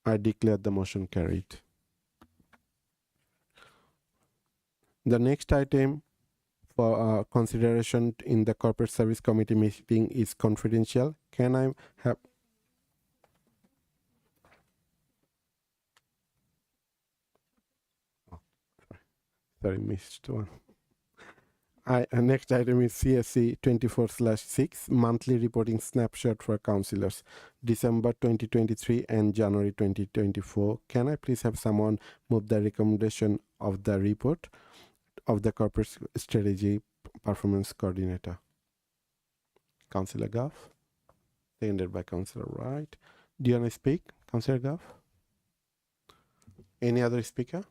I declare the motion carried. The next item for consideration in the Corporate Service Committee meeting is confidential. Can I have... Sorry, missed one. Next item is CSC 24/6, monthly reporting snapshot for councillors, December 2023 and January 2024. Can I please have someone move the recommendation of the report of the Corporate Strategy Performance Coordinator? Councillor Gough, seconded by Councillor Wright. Do you want to speak, Councillor Gough? Any other speaker?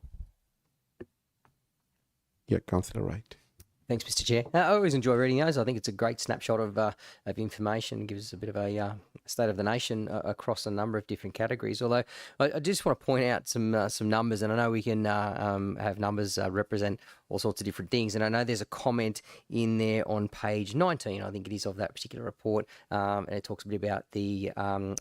Yeah, Councillor Wright. Thanks, Mr. Chair. I always enjoy reading those. I think it's a great snapshot of information. It gives us a bit of a state of the nation across a number of different categories. Although I just want to point out some numbers, and I know we can have numbers represent all sorts of different things. And I know there's a comment in there on page 19, I think it is, of that particular report, and it talks a bit about the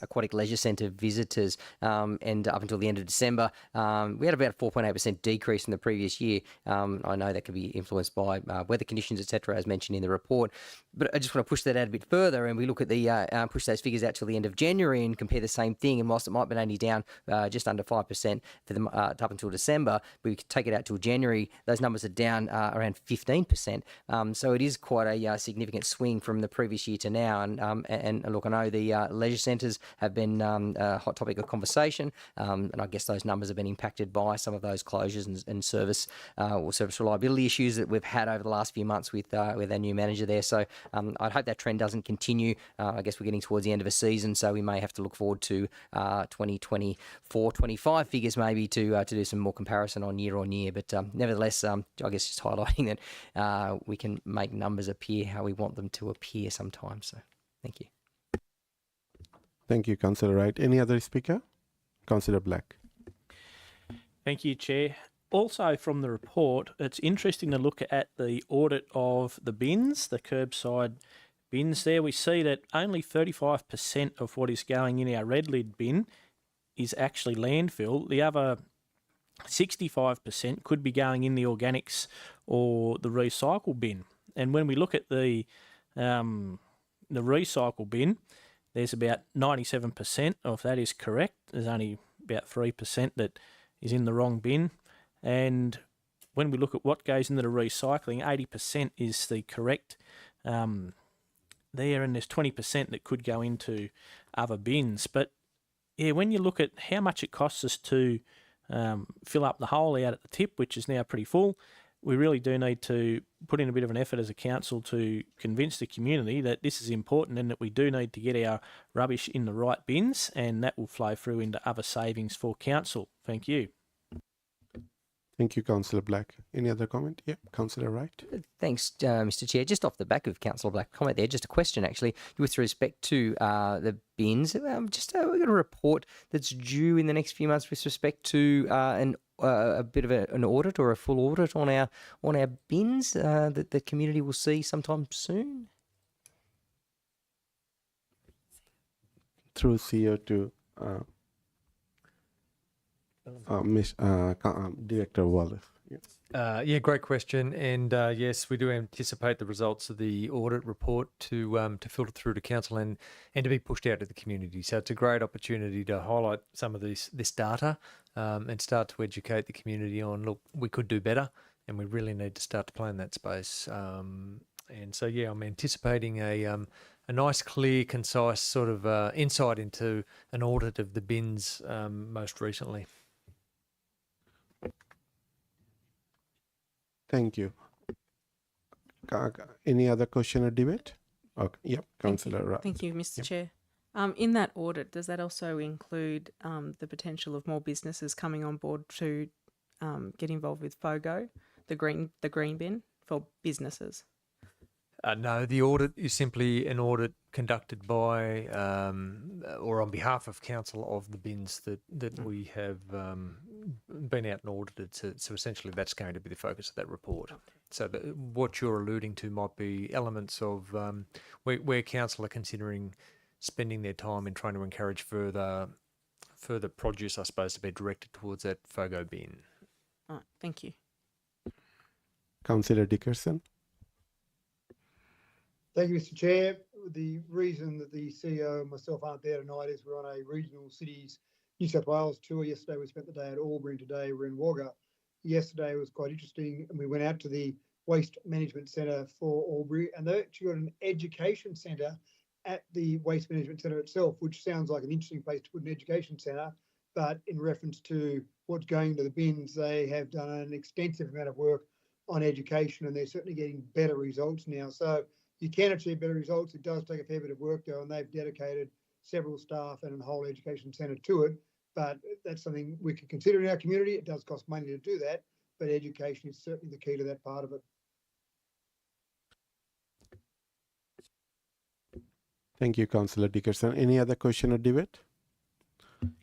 aquatic leisure centre visitors. And up until the end of December, we had about a 4.8% decrease in the previous year. I know that can be influenced by weather conditions, etc., as mentioned in the report. But I just want to push that out a bit further, and we look at the push those figures out till the end of January and compare the same thing. And whilst it might have been only down just under 5% for them up until December, but we could take it out till January, those numbers are down around 15%. So it is quite a significant swing from the previous year to now. And look, I know the leisure centres have been a hot topic of conversation, and I guess those numbers have been impacted by some of those closures and service or service reliability issues that we've had over the last few months with our new manager there. So I'd hope that trend doesn't continue. I guess we're getting towards the end of a season, so we may have to look forward to 2024-25 figures maybe to do some more comparison on year. But nevertheless, I guess just highlighting that we can make numbers appear how we want them to appear sometimes. So thank you. Thank you, Councillor Wright. Any other speaker? Councillor Black. Thank you, Chair. Also from the report, it's interesting to look at the audit of the bins, the curbside bins there. We see that only 35% of what is going in our red lid bin is actually landfill. The other 65% could be going in the organics or the recycle bin. And when we look at the recycle bin, there's about 97% of that is correct. There's only about 3% that is in the wrong bin. And when we look at what goes into the recycling, 80% is the correct there, and there's 20% that could go into other bins. But yeah, when you look at how much it costs us to fill up the hole out at the tip, which is now pretty full, we really do need to put in a bit of an effort as a council to convince the community that this is important and that we do need to get our rubbish in the right bins, and that will flow through into other savings for council. Thank you. Thank you, Councillor Black. Any other comment? Yeah, Councillor Wright. Thanks, Mr. Chair. Just off the back of Councillor Black's comment there, just a question actually with respect to the bins. We've got a report that's due in the next few months with respect to a bit of an audit or a full audit on our bins that the community will see sometime soon. Through CEO to Director Wallace. Yeah, great question. And yes, we do anticipate the results of the audit report to filter through to council and to be pushed out to the community. So it's a great opportunity to highlight some of this data and start to educate the community on, look, we could do better and we really need to start to play in that space. And so, yeah, I'm anticipating a nice, clear, concise sort of insight into an audit of the bins most recently. Thank you. Any other question or debate? Okay. Yep, Councillor Wright. Thank you, Mr. Yep. Chair. In that audit, does that also include the potential of more businesses coming on board to get involved with FOGO, the green bin for businesses? No, the audit is simply an audit conducted by or on behalf of council of the bins that we have been out and audited. So essentially that's going to be the focus of that report. So what you're alluding to might be elements of where council are considering spending their time in trying to encourage further produce, I suppose, to be directed towards that FOGO bin. All right, thank you. Councillor Dickerson. Thank you, Mr. Chair. The reason that the CEO and myself aren't there tonight is we're on a regional cities New South Wales tour. Yesterday we spent the day at Albury and today we're in Wagga. Yesterday was quite interesting and we went out to the Waste Management Centre for Albury and they actually got an education centre at the Waste Management Centre itself, which sounds like an interesting place to put an education centre. But in reference to what's going to the bins, they have done an extensive amount of work on education and they're certainly getting better results now. So you can achieve better results. It does take a fair bit of work though, and they've dedicated several staff and a whole education centre to it. But that's something we can consider in our community. It does cost money to do that, but education is certainly the key to that part of it. Thank you, Councillor Dickerson. Any other question or debate?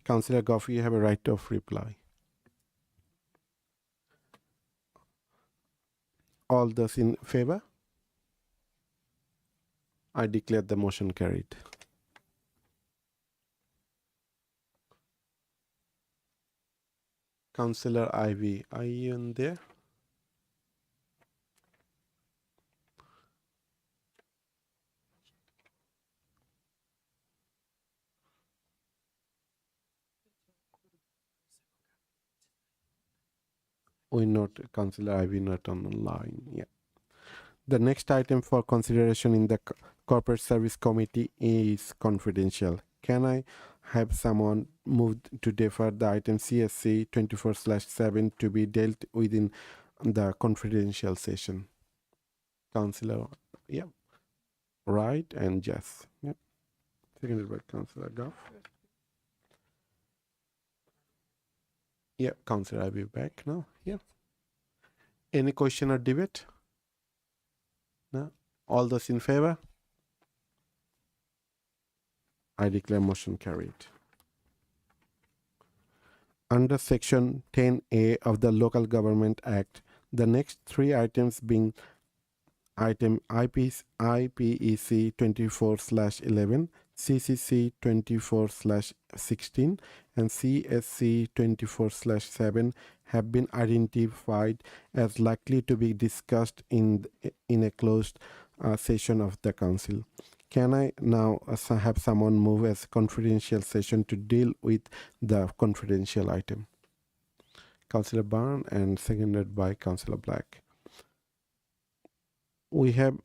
Councillor Goff, you have a right of reply. All those in favour? I declare the motion carried. Councillor Ivy, are you in there? We not Councillor Ivy not on the line. Yeah. The next item for consideration in the Corporate Service Committee is confidential. Can I have someone move to defer the item CSC 24/7 to be dealt within the confidential session? Councillor, yeah, Wright and Jess. Yep. Seconded by Councillor Goff. Yeah, Councillor, I'll be back now. Yeah. Any question or debate? No? All those in favor? I declare motion carried. Under Section 10A of the Local Government Act, the next three items being item IPEC 24/11, CCC 24/16, and CSC 24/7 have been identified as likely to be discussed in a closed session of the Council. Can I now have someone move as confidential session to deal with the confidential item? Councillor Byrne and seconded by Councillor Black. We have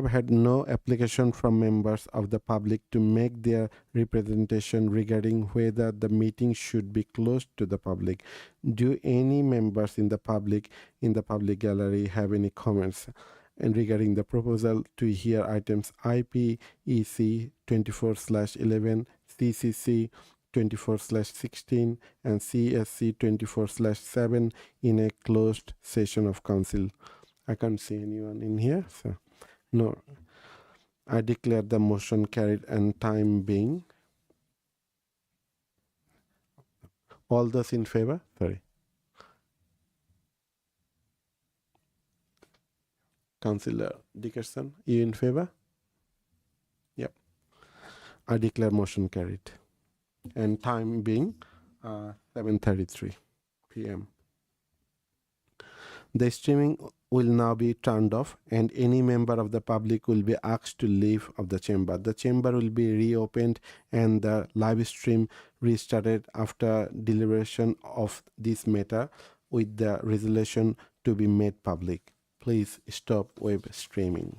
had no application from members of the public to make their representation regarding whether the meeting should be closed to the public. Do any members in the public gallery have any comments and regarding the proposal to hear items IPEC 24/11, CCC 24/16 and CSC 24/7 in a closed session of council. I can't see anyone in here, so no. I declare the motion carried and time being. All those in favor? Sorry. Councillor Dickerson, you in favor? Yep. I declare motion carried. And time being 7:33 p.m. The streaming will now be turned off and any member of the public will be asked to leave of the chamber. The chamber will be reopened and the live stream restarted after deliberation of this matter with the resolution to be made public. Please stop web streaming.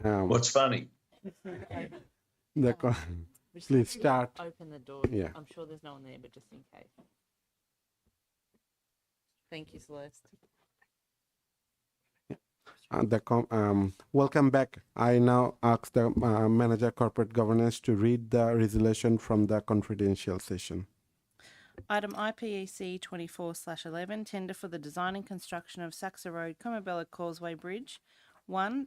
What's funny? Please start. Open the door. Yeah. I'm sure there's no one there, but just in case. Thank you, Celeste. Welcome back. I now ask the Manager Corporate Governance to read the resolution from the confidential session. Item IPEC 24/11, tender for the design and construction of Saxa Road, Comabella Causeway Bridge. 1.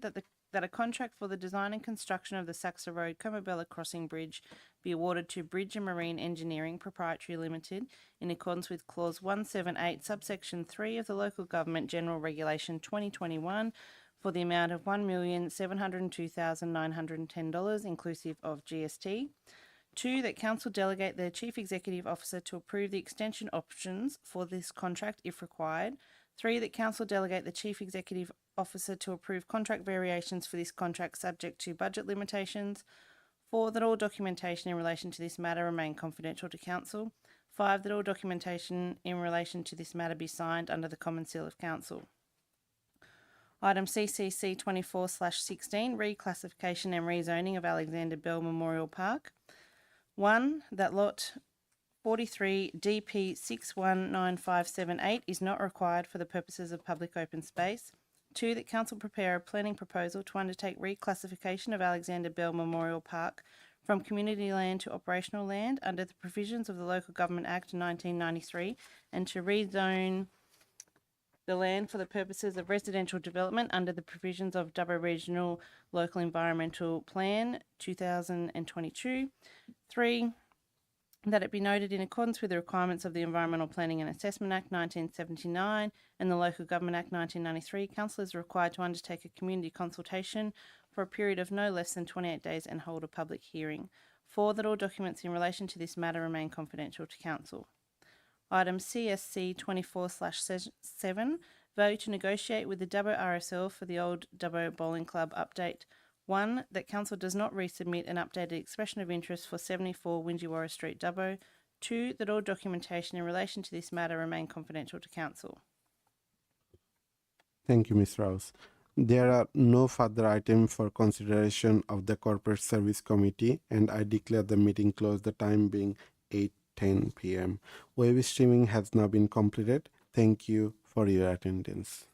That a contract for the design and construction of the Saxa Road, Comabella Crossing Bridge be awarded to Bridge and Marine Engineering Proprietary Limited in accordance with Clause 178, subsection 3 of the Local Government General Regulation 2021 for the amount of $1,702,910 inclusive of GST. 2. That Council delegate the Chief Executive Officer to approve the extension options for this contract if required. 3. That Council delegate the Chief Executive Officer to approve contract variations for this contract subject to budget limitations. 4. That all documentation in relation to this matter remain confidential to Council. 5. That all documentation in relation to this matter be signed under the Common Seal of Council. Item CCC 24/16, reclassification and rezoning of Alexander Bell Memorial Park. 1. That lot 43 DP 619578 is not required for the purposes of public open space. 2. That Council prepare a planning proposal to undertake reclassification of Alexander Bell Memorial Park from community land to operational land under the provisions of the Local Government Act 1993 and to rezone the land for the purposes of residential development under the provisions of Dubbo Regional Local Environmental Plan 2022. 3. That it be noted in accordance with the requirements of the Environmental Planning and Assessment Act 1979 and the Local Government Act 1993, Council is required to undertake a community consultation for a period of no less than 28 days and hold a public hearing. 4. That all documents in relation to this matter remain confidential to Council. Item CSC 24/7, vote to negotiate with the Dubbo RSL for the Old Dubbo Bowling Club update. 1. That Council does not resubmit an updated expression of interest for 74 Wingewarra Street, Dubbo. 2. That all documentation in relation to this matter remain confidential to Council. Thank you, Ms. Rouse. There are no further items for consideration of the Corporate Service Committee, and I declare the meeting closed, the time being 8:10 p.m. Web streaming has now been completed. Thank you for your attendance.